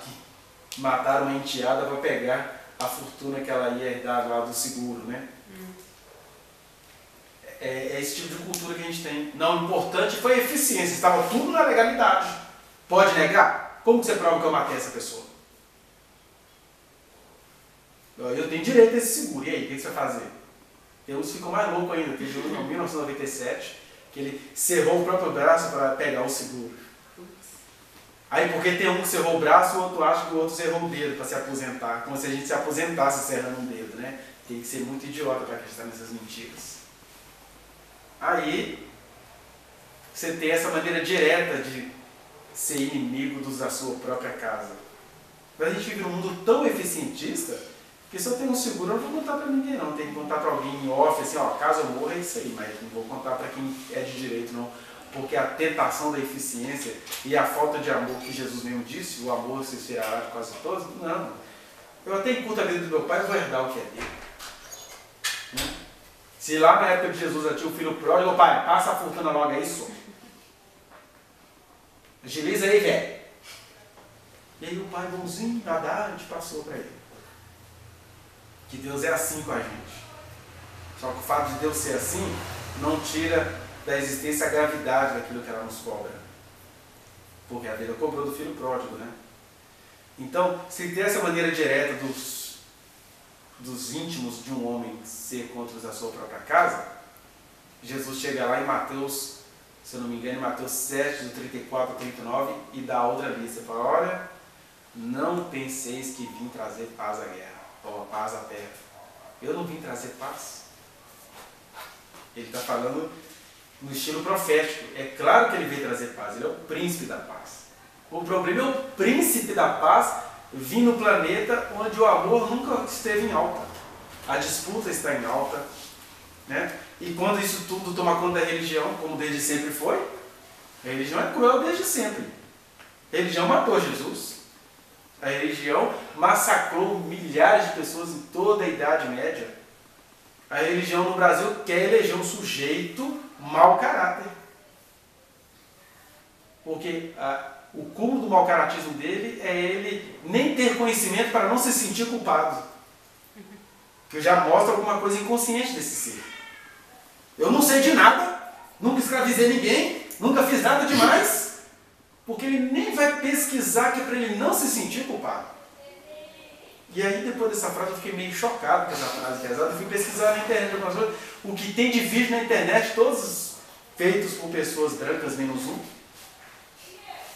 Speaker 1: que mataram uma enteada para pegar a fortuna que ela ia herdar lá do seguro, né? É esse tipo de cultura que a gente tem. Não, o importante foi a eficiência, estava tudo na legalidade. Pode negar? Como que você prova que eu matei essa pessoa? Eu tenho direito a esse seguro, e aí, o que você vai fazer? Tem uns que ficam mais loucos ainda, teve um em 1997, que ele cerrou o próprio braço para pegar o seguro. Aí porque tem um que cerrou o braço, o outro acha que o outro cerrou o dedo para se aposentar. Como se a gente se aposentasse cerrando um dedo, né? Tem que ser muito idiota para acreditar nessas mentiras. Aí você tem essa maneira direta de ser inimigo dos da sua própria casa. Mas a gente vive num mundo tão eficientista que se eu tenho um seguro eu não vou contar para ninguém não. Tem que contar para alguém em off, assim, ó, caso eu morra é isso aí, mas não vou contar para quem é de direito não. Porque a tentação da eficiência e a falta de amor que Jesus mesmo disse, o amor se esfriará de quase todos, não. Eu até enquanto a vida do meu pai, eu vou herdar o que é dele. Né? Se lá na época de Jesus já tinha o filho pródigo, pai, passa a fortuna logo aí, só. Agiliza aí, velho. E aí o pai bonzinho, a gente passou para ele. Que Deus é assim com a gente. Só que o fato de Deus ser assim, não tira da existência a gravidade daquilo que ela nos cobra. Porque a vida cobrou do filho pródigo, né? Então, se tem essa maneira direta dos íntimos de um homem ser contra os da sua própria casa, Jesus chega lá em Mateus, se eu não me engano, em Mateus 7, do 34 ao 39, e dá outra lista. Fala, olha, não penseis que vim trazer paz à guerra, ou paz à terra. Eu não vim trazer paz. Ele está falando no estilo profético. É claro que ele veio trazer paz, ele é o príncipe da paz. O problema é o príncipe da paz vir no planeta onde o amor nunca esteve em alta. A disputa está em alta. Né? E quando isso tudo toma conta da religião, como desde sempre foi, a religião é cruel desde sempre. A religião matou Jesus. A religião massacrou milhares de pessoas em toda a Idade Média. A religião no Brasil quer eleger um sujeito mau caráter. Porque o cúmulo do mau caratismo dele é ele nem ter conhecimento para não se sentir culpado. Que já mostra alguma coisa inconsciente desse ser. Eu não sei de nada, nunca escravizei ninguém, nunca fiz nada demais, porque ele nem vai pesquisar que é para ele não se sentir culpado. E aí depois dessa frase eu fiquei meio chocado com essa frase pesada. Eu fui pesquisar na internet o que tem de vídeo na internet, todos feitos por pessoas brancas menos um,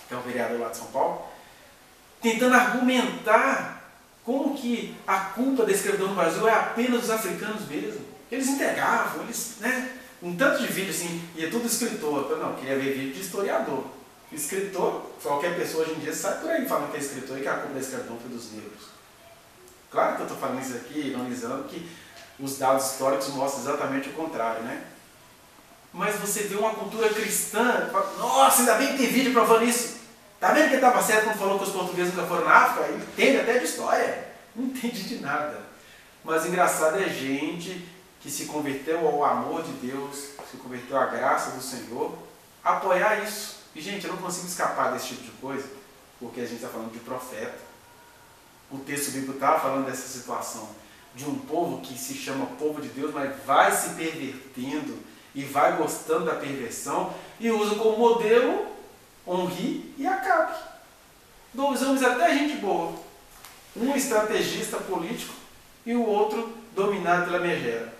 Speaker 1: que é o vereador lá de São Paulo, tentando argumentar como que a culpa da escravidão no Brasil é apenas dos africanos mesmo. Eles entregavam, eles, né? Um tanto de vídeo assim, e é tudo escritor. Eu não, queria ver vídeo de historiador. Escritor, qualquer pessoa hoje em dia sai por aí falando que é escritor e que a culpa da escravidão foi dos negros. Claro que eu estou falando isso aqui, ironizando, que os dados históricos mostram exatamente o contrário, né? Mas você vê uma cultura cristã, fala, nossa, ainda bem que tem vídeo provando isso. Tá vendo que ele estava certo quando falou que os portugueses nunca foram na África? Ele entende até de história, não entende de nada. Mas engraçado é gente que se converteu ao amor de Deus, se converteu à graça do Senhor, apoiar isso. E gente, eu não consigo escapar desse tipo de coisa, porque a gente está falando de profeta. O texto bíblico está falando dessa situação, de um povo que se chama povo de Deus, mas vai se pervertendo e vai gostando da perversão e usa como modelo Henri e Acabe. Dois homens até gente boa. Um estrategista político e o outro dominado pela megera.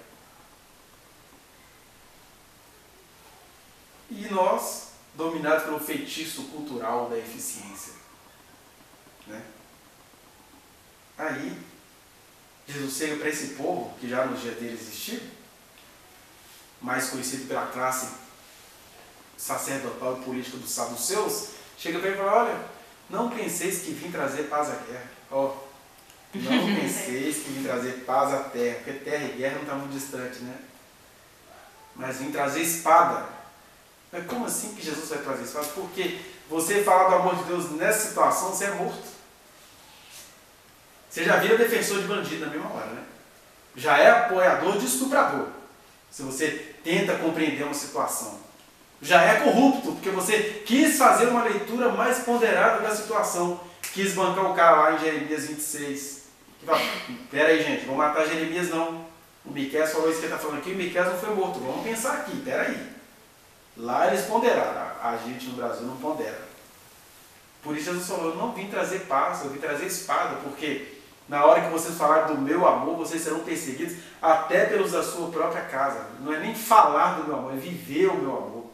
Speaker 1: E nós, dominados pelo feitiço cultural da eficiência. Né? Aí, Jesus chega para esse povo, que já nos dias dele existiu, mais conhecido pela classe sacerdotal e política dos saduceus, chega para ele e fala, olha, não penseis que vim trazer paz à guerra. Ó, não penseis que vim trazer paz à terra, porque terra e guerra não estão muito distantes, né? Mas vim trazer espada. Mas como assim que Jesus vai trazer espada? Porque você falar do amor de Deus nessa situação, você é morto. Você já vira defensor de bandido na mesma hora, né? Já é apoiador de estuprador. Se você tenta compreender uma situação. Já é corrupto, porque você quis fazer uma leitura mais ponderada da situação. Quis bancar o cara lá em Jeremias 26. Que fala, pera aí gente, vou matar Jeremias não. O Miqueias falou isso que ele está falando aqui, o Miqueias não foi morto. Vamos pensar aqui, pera aí. Lá eles ponderaram, a gente no Brasil não pondera. Por isso Jesus falou, eu não vim trazer paz, eu vim trazer espada, porque na hora que vocês falarem do meu amor, vocês serão perseguidos até pelos da sua própria casa. Não é nem falar do meu amor, é viver o meu amor.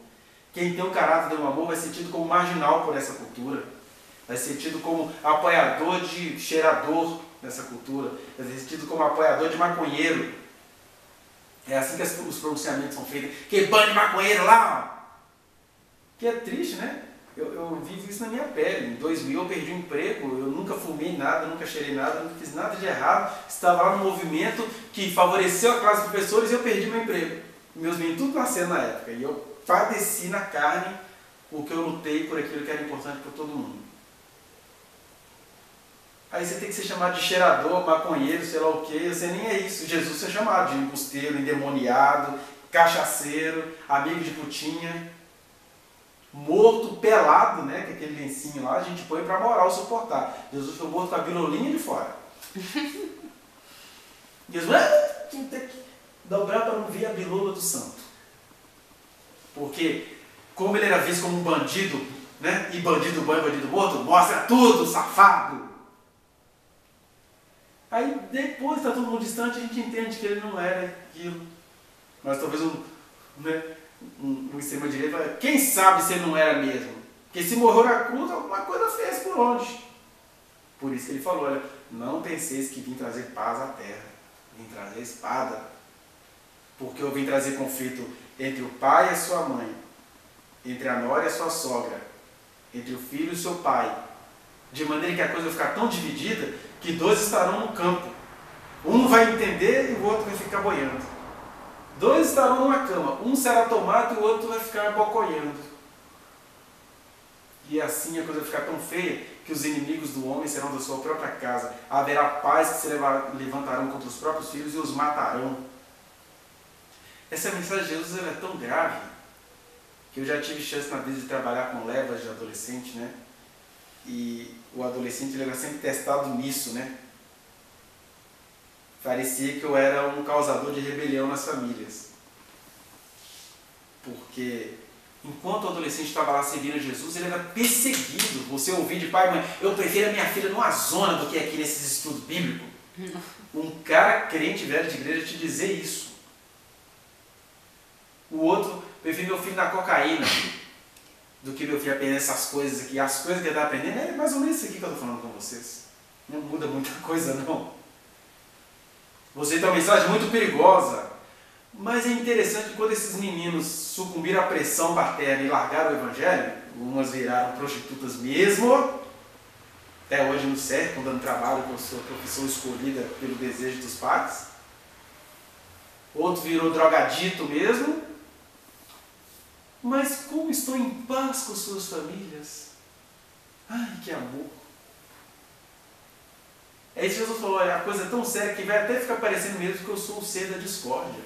Speaker 1: Quem tem o caráter do meu amor vai ser tido como marginal por essa cultura. Vai ser tido como apoiador de cheirador nessa cultura. Vai ser tido como apoiador de maconheiro. É assim que os pronunciamentos são feitos. Que bando de maconheiro lá! Que é triste, né? Eu vivo isso na minha pele. Em 2000 eu perdi o emprego, eu nunca fumei nada, nunca cheirei nada, nunca fiz nada de errado. Estava lá no movimento que favoreceu a classe de professores e eu perdi meu emprego. Meus meninos tudo nasceram na época. E eu padeci na carne porque eu lutei por aquilo que era importante para todo mundo. Aí você tem que ser chamado de cheirador, maconheiro, sei lá o quê. Você nem é isso. Jesus é chamado de embusteiro, endemoniado, cachaceiro, amigo de putinha. Morto, pelado, né? Que aquele lencinho lá a gente põe para moral suportar. Jesus foi morto com a birolinha de fora. Jesus tem que dobrar para não ver a bilola do santo. Porque, como ele era visto como um bandido, né? E bandido bom e bandido morto, mostra tudo, safado. Aí depois está todo mundo distante, a gente entende que ele não era aquilo. Mas talvez um extrema-direita fala, quem sabe se ele não era mesmo? Porque se morreu na cruz, alguma coisa fez por onde. Por isso que ele falou, olha, não penseis que vim trazer paz à terra, vim trazer espada. Porque eu vim trazer conflito entre o pai e a sua mãe, entre a nora e a sua sogra, entre o filho e o seu pai, de maneira que a coisa vai ficar tão dividida que dois estarão no campo. Um vai entender e o outro vai ficar boiando. Dois estarão numa cama, um será tomado e o outro vai ficar bocoiando. E assim a coisa vai ficar tão feia que os inimigos do homem serão da sua própria casa. Haverá pais que se levantarão contra os próprios filhos e os matarão. Essa mensagem de Jesus ela é tão grave que eu já tive chance na vida de trabalhar com levas de adolescente, né? E o adolescente ele era sempre testado nisso, né? Parecia que eu era um causador de rebelião nas famílias. Porque enquanto o adolescente estava lá servindo a Jesus, ele era perseguido. Você ouvir de pai e mãe, eu prefiro a minha filha numa zona do que aqui nesses estudos bíblicos. Um cara crente velho de igreja te dizer isso. O outro, prefiro meu filho na cocaína do que meu filho aprender essas coisas aqui. As coisas que ele está aprendendo é mais ou menos isso aqui que eu estou falando com vocês. Não muda muita coisa, não. Você tem uma mensagem muito perigosa. Mas é interessante que quando esses meninos sucumbiram à pressão paterna e largaram o evangelho, umas viraram prostitutas mesmo, até hoje no certo, dando trabalho com a sua profissão escolhida pelo desejo dos pais. Outro virou drogadito mesmo. Mas como estão em paz com suas famílias? Ai, que amor! É isso que Jesus falou, a coisa é tão séria que vai até ficar parecendo mesmo que eu sou o ser da discórdia.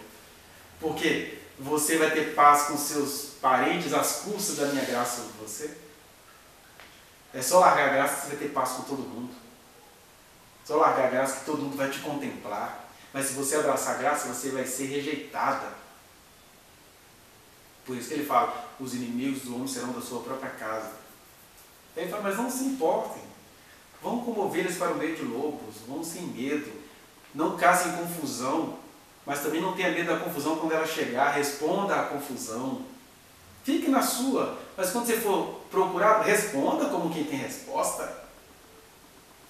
Speaker 1: Porque você vai ter paz com seus parentes às custas da minha graça sobre você. É só largar a graça que você vai ter paz com todo mundo. Só largar a graça que todo mundo vai te contemplar. Mas se você abraçar a graça, você vai ser rejeitada. Por isso que ele fala, os inimigos do homem serão da sua própria casa. Ele fala, mas não se importem. Vão como ovelhas para o meio de lobos, vão sem medo. Não caçem confusão, mas também não tenha medo da confusão quando ela chegar. Responda à confusão. Fique na sua, mas quando você for procurar, responda como quem tem resposta.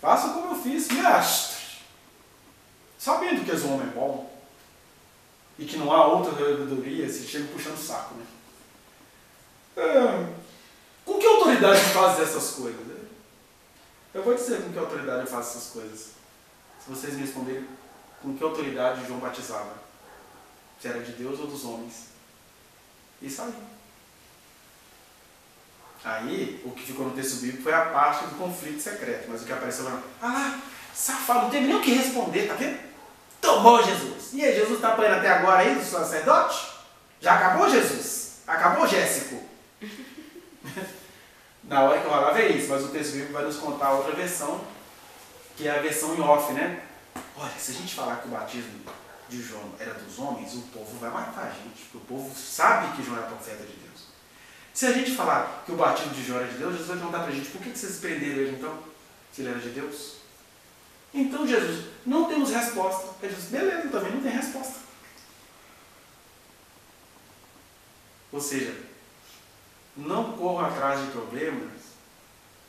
Speaker 1: Faça como eu fiz, mestre. Sabendo que és um homem bom e que não há outra sabedoria, se chega puxando o saco, né? Com que autoridade faz essas coisas? Eu vou dizer com que autoridade eu faço essas coisas. Se vocês me responderem com que autoridade João batizava. Se era de Deus ou dos homens. Isso aí. Aí, o que ficou no texto bíblico foi a parte do conflito secreto. Mas o que apareceu lá, safado, não teve nem o que responder, tá vendo? Tomou Jesus. E aí, Jesus está apanhando até agora aí do sacerdote? Já acabou, Jesus? Acabou, Jéssico? Na hora que eu falava é isso, mas o texto bíblico vai nos contar outra versão, que é a versão em off, né? Olha, se a gente falar que o batismo de João era dos homens, o povo vai matar a gente, porque o povo sabe que João é profeta de Deus. Se a gente falar que o batismo de João era de Deus, Jesus vai perguntar para a gente, por que vocês prenderam ele então, se ele era de Deus? Então, Jesus, não temos resposta. Jesus, beleza, também não tem resposta. Ou seja, não corra atrás de problemas,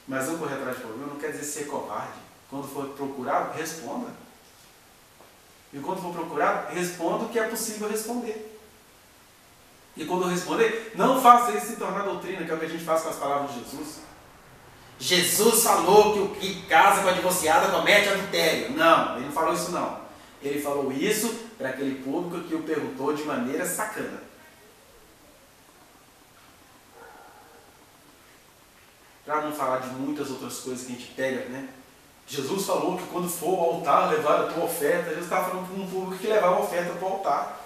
Speaker 1: mas não correr atrás de problemas não quer dizer ser covarde. Quando for procurado, responda. E quando for procurado, responda o que é possível responder. E quando responder, não faça isso se tornar doutrina, que é o que a gente faz com as palavras de Jesus. Jesus falou que o que casa com a divorciada comete adultério. Não, ele não falou isso não. Ele falou isso para aquele público que o perguntou de maneira sacana. Para não falar de muitas outras coisas que a gente pega, né? Jesus falou que quando for ao altar levar a tua oferta, Jesus estava falando para um público que levava a oferta para o altar.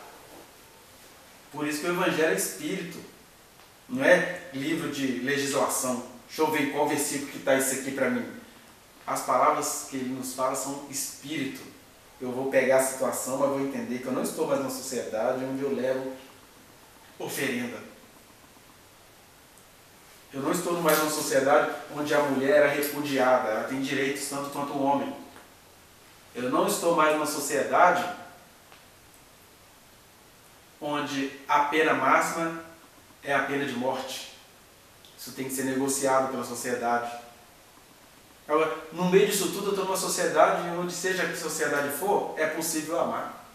Speaker 1: Por isso que o Evangelho é Espírito, não é livro de legislação. Deixa eu ver em qual versículo que está isso aqui para mim. As palavras que ele nos fala são Espírito. Eu vou pegar a situação, mas vou entender que eu não estou mais numa sociedade onde eu levo oferenda. Eu não estou mais numa sociedade onde a mulher é repudiada, ela tem direitos tanto quanto o homem. Eu não estou mais numa sociedade onde a pena máxima é a pena de morte. Isso tem que ser negociado pela sociedade. Agora, no meio disso tudo, eu estou numa sociedade onde, seja que sociedade for, é possível amar.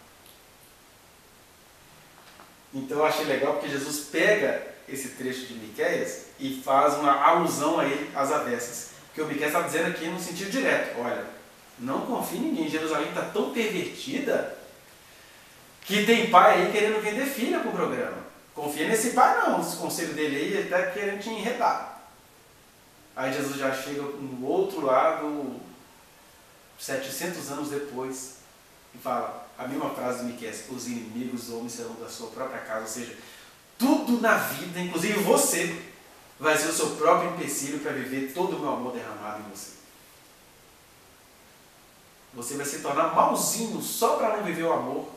Speaker 1: Então eu achei legal porque Jesus pega esse trecho de Miqueias e faz uma alusão a ele, às avessas. Porque o Miqueias está dizendo aqui no sentido direto, olha, não confie em ninguém, Jerusalém está tão pervertida que tem pai aí querendo vender filha para o programa. Confia nesse pai não, esse conselho dele aí, ele está querendo te enredar. Aí Jesus já chega no outro lado, 700 anos depois, e fala a mesma frase do Miqueias, os inimigos do homem serão da sua própria casa, ou seja, tudo na vida, inclusive você, vai ser o seu próprio empecilho para viver todo o meu amor derramado em você. Você vai se tornar malzinho só para não viver o amor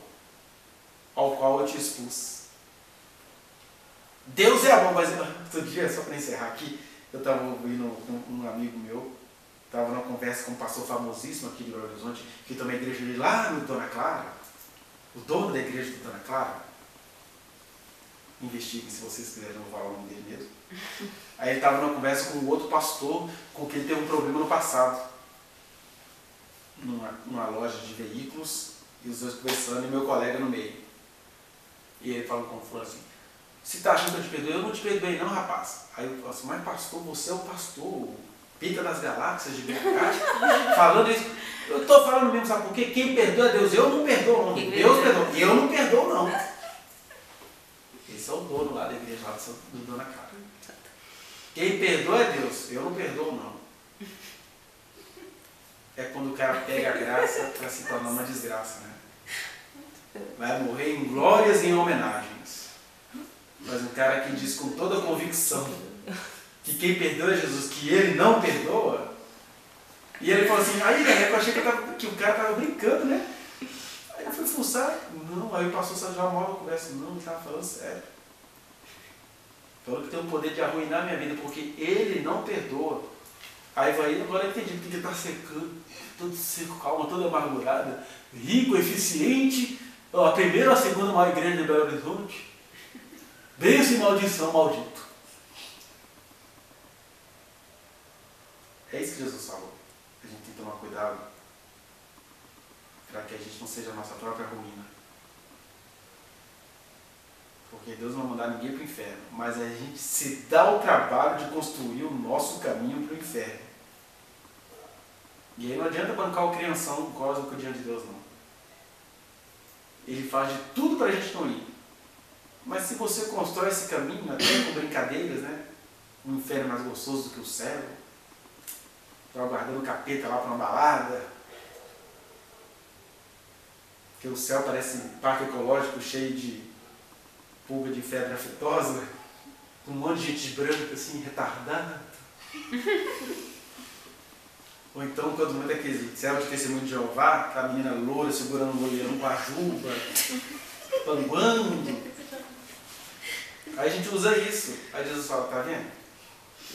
Speaker 1: ao qual eu te expus. Deus é amor, mas outro dia, só para encerrar aqui, eu estava ouvindo um amigo meu, estava numa conversa com um pastor famosíssimo aqui de Belo Horizonte, que tem uma igreja dele lá no Dona Clara, o dono da igreja do Dona Clara. Investiguem se vocês quiserem, não vou falar o nome dele mesmo. Aí ele estava numa conversa com um outro pastor com quem ele teve um problema no passado. Numa loja de veículos, e os dois conversando e meu colega no meio. E ele falou com o fulano assim, você está achando que eu te perdoei? Eu não te perdoei não, rapaz. Aí eu falo assim, mas pastor, você é o pastor, o pica das galáxias de BH, falando isso. Eu estou falando mesmo, sabe por quê? Quem perdoa é Deus, eu não perdoo não. Deus perdoa, eu não perdoo não. Esse é o dono lá da igreja, lá do Dona Cara. Quem perdoa é Deus, eu não perdoo não. É quando o cara pega a graça para se tornar uma desgraça, né? Vai morrer em glórias e em homenagens. Mas um cara que diz com toda a convicção que quem perdoa é Jesus, que ele não perdoa. E ele falou assim, aí eu achei que o cara estava brincando, né? Aí eu fui fuçar, não, aí o pastor já mal conversa, não, ele estava falando sério. Falou que tem o poder de arruinar minha vida, porque ele não perdoa. Aí vai, agora eu entendi porque ele está secando, todo seco, calma, toda amargurada, rico, eficiente, a primeira ou a segunda maior igreja de Belo Horizonte. Bênção e maldição, maldito. É isso que Jesus falou. A gente tem que tomar cuidado para que a gente não seja a nossa própria ruína. Porque Deus não vai mandar ninguém para o inferno, mas a gente se dá o trabalho de construir o nosso caminho para o inferno. E aí não adianta bancar o crianção cósmico diante de Deus, não. Ele faz de tudo para a gente não ir. Mas se você constrói esse caminho, até com brincadeiras, né? Um inferno mais gostoso do que o céu, estou aguardando o capeta lá para uma balada, que o céu parece um parque ecológico cheio de pulga de febre aftosa, com um monte de gente branca assim, retardada. Ou então, quando manda aquele céu de testemunho de Jeová, aquela menina loura segurando um goleirão com a juba, panguando. Aí a gente usa isso. Aí Jesus fala, tá vendo?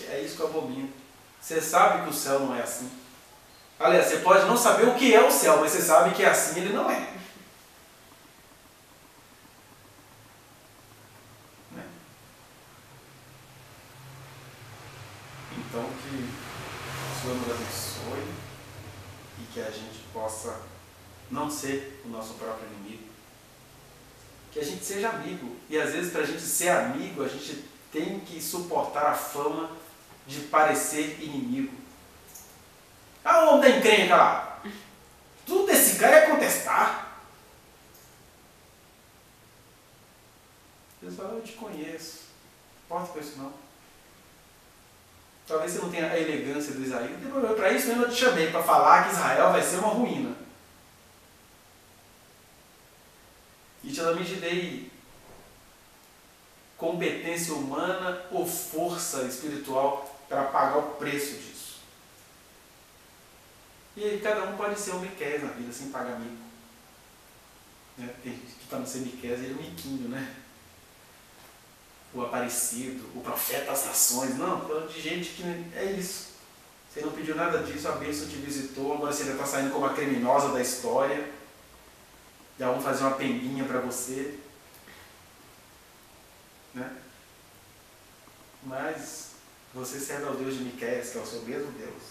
Speaker 1: É isso que eu abomino. Você sabe que o céu não é assim. Aliás, você pode não saber o que é o céu, mas você sabe que é assim, ele não é. Então, que o Senhor nos abençoe e que a gente possa não ser o nosso próprio inimigo. Que a gente seja amigo. E às vezes, para a gente ser amigo, a gente tem que suportar a fama de parecer inimigo. Ah, o homem da encrenca lá. Tudo desse cara é contestar. Deus fala, eu te conheço. Não importa com isso não. Talvez você não tenha a elegância do Isaías. Não tem problema. Para isso mesmo eu te chamei, para falar que Israel vai ser uma ruína. E também te dei competência humana ou força espiritual para pagar o preço disso. E aí cada um pode ser um Miqueias na vida sem pagar mico. Né? Tem gente que para não ser Miqueias ele é um miquinho, né? O aparecido, o profeta das nações. Não, falando de gente que é isso. Você não pediu nada disso, a bênção te visitou, agora você já está saindo como a criminosa da história. Já vão fazer uma penguinha para você. Né? Mas você serve ao Deus de Miqueias, que é o seu mesmo Deus.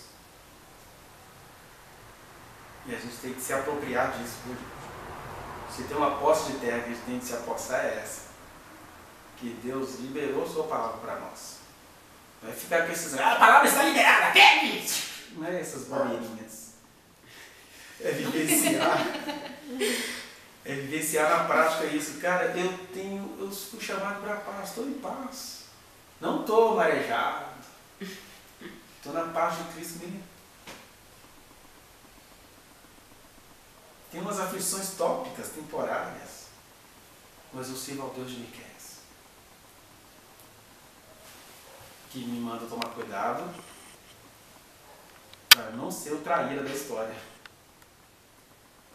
Speaker 1: E a gente tem que se apropriar disso. Se tem uma posse de terra que a gente tem que se apossar, é essa. Que Deus liberou sua palavra para nós. Vai ficar com esses... a palavra está liberada, não é essas bobeirinhas. É vivenciar. É vivenciar na prática isso. Cara, eu fui chamado para a paz, estou em paz. Não estou marejado. Estou na paz de Cristo mesmo. Tem umas aflições tópicas, temporárias. Mas eu sirvo ao Deus de Miqueias. Que me manda tomar cuidado para não ser o traíra da história.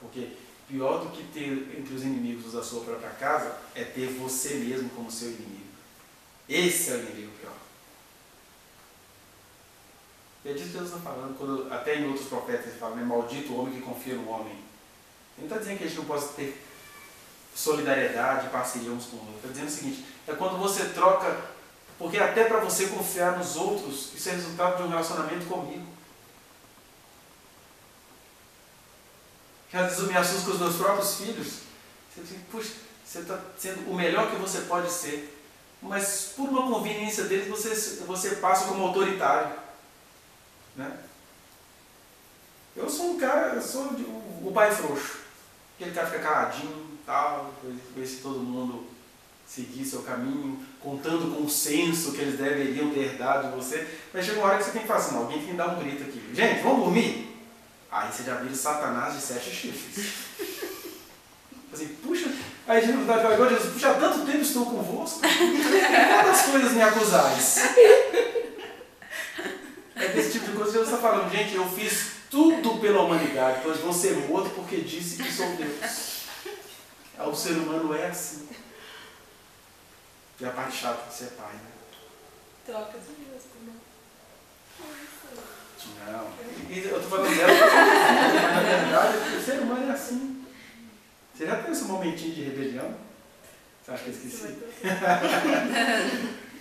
Speaker 1: Porque pior do que ter entre os inimigos da sua própria casa é ter você mesmo como seu inimigo. Esse é o inimigo pior. E é disso que Deus está falando, quando, até em outros profetas ele fala, né, maldito o homem que confia no homem. Ele não está dizendo que a gente não possa ter solidariedade, parceria uns com os outros. Está dizendo o seguinte, é quando você troca, porque até para você confiar nos outros, isso é resultado de um relacionamento comigo. Que às vezes eu me assusto com os meus próprios filhos. Você diz, puxa, você está sendo o melhor que você pode ser. Mas por uma conveniência deles, você passa como autoritário. Né? Eu sou um cara, eu sou o pai frouxo. Aquele cara fica caladinho, tal, ver se todo mundo seguir seu caminho, contando com o senso que eles deveriam ter dado de você. Mas chega uma hora que você tem que falar assim, alguém tem que dar um grito aqui. Gente, vamos dormir? Aí você já vira Satanás de 7 chifres. Assim, puxa, aí Jesus fala, agora Jesus, puxa, há tanto tempo estou convosco, quantas coisas me acusais? É desse tipo de coisa que Jesus está falando, gente, eu fiz tudo pela humanidade, pois vão ser mortos porque disse que sou Deus. O ser humano é assim. E a parte chata de ser pai, né?
Speaker 4: Troca de Deus também.
Speaker 1: Não. E eu estou falando dela, mas na verdade o ser humano é assim. Você já teve esse momentinho de rebelião? Você acha que eu esqueci?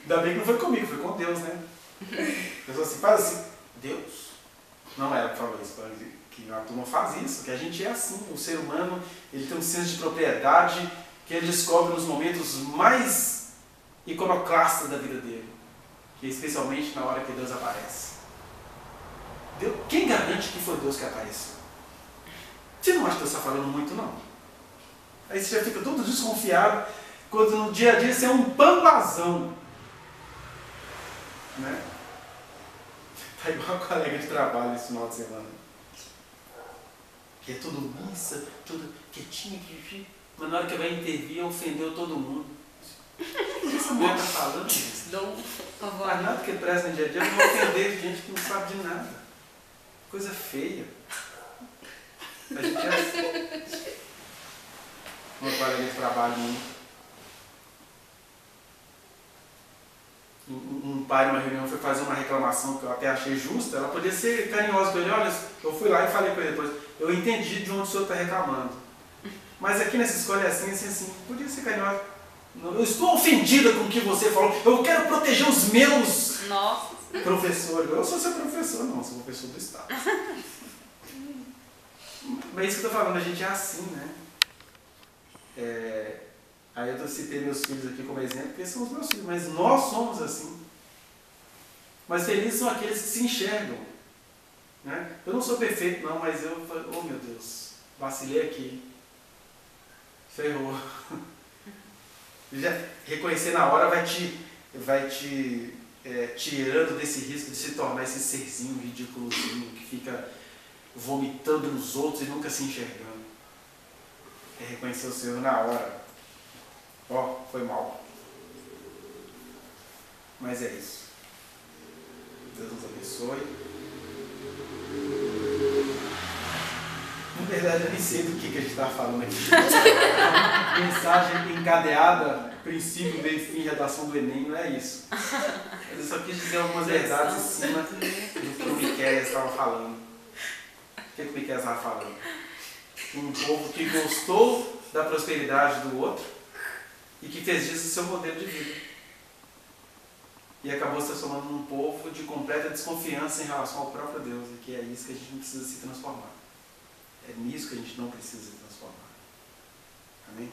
Speaker 1: Ainda bem que não foi comigo, foi com Deus, né? A pessoa assim, faz assim, Deus. Não era para falar isso, que a turma faz isso, que a gente é assim. O ser humano, ele tem um senso de propriedade que ele descobre nos momentos mais iconoclastas da vida dele. Que é especialmente na hora que Deus aparece. Deus, quem garante que foi Deus que apareceu? Você não acha que Deus está falando muito, não? Aí você já fica todo desconfiado, quando no dia a dia você é um pampazão. Né? Tá igual a colega de trabalho esse final de semana. Que é tudo missa, tudo quietinho, mas na hora que vai intervir, ofendeu todo mundo. O que essa mulher está falando? Não faz nada que presta no dia a dia, não vai ofender gente que não sabe de nada. Coisa feia. A gente é assim. Uma colega de trabalho, um pai numa reunião foi fazer uma reclamação que eu até achei justa, ela podia ser carinhosa com ele, olha, eu fui lá e falei para ele depois, eu entendi de onde o senhor está reclamando. Mas aqui nessa escola é assim, podia ser carinhosa. Eu estou ofendida com o que você falou, eu quero proteger os meus professores. Eu sou seu professor, não, sou professor do Estado. Mas é isso que eu estou falando, a gente é assim, né? Aí eu citei meus filhos aqui como exemplo, porque são os meus filhos, mas nós somos assim. Mas felizes são aqueles que se enxergam. Né? Eu não sou perfeito, não, mas eu falo, oh meu Deus, vacilei aqui. Ferrou. Já reconhecer na hora vai te tirando desse risco de se tornar esse serzinho ridículozinho que fica vomitando nos outros e nunca se enxergando. É reconhecer o Senhor na hora. Ó, foi mal. Mas é isso. Deus nos abençoe. Na verdade, eu nem sei do que a gente está falando aqui. Mensagem encadeada, princípio, meio e fim, redação do Enem, não é isso. Eu só quis dizer algumas verdades em cima do que o Miqueias estava falando. O que o Miqueias estava falando? Um povo que gostou da prosperidade do outro e que fez disso o seu modelo de vida. E acabou se transformando num povo de completa desconfiança em relação ao próprio Deus, e que é isso que a gente não precisa se transformar. É nisso que a gente não precisa se transformar. Amém?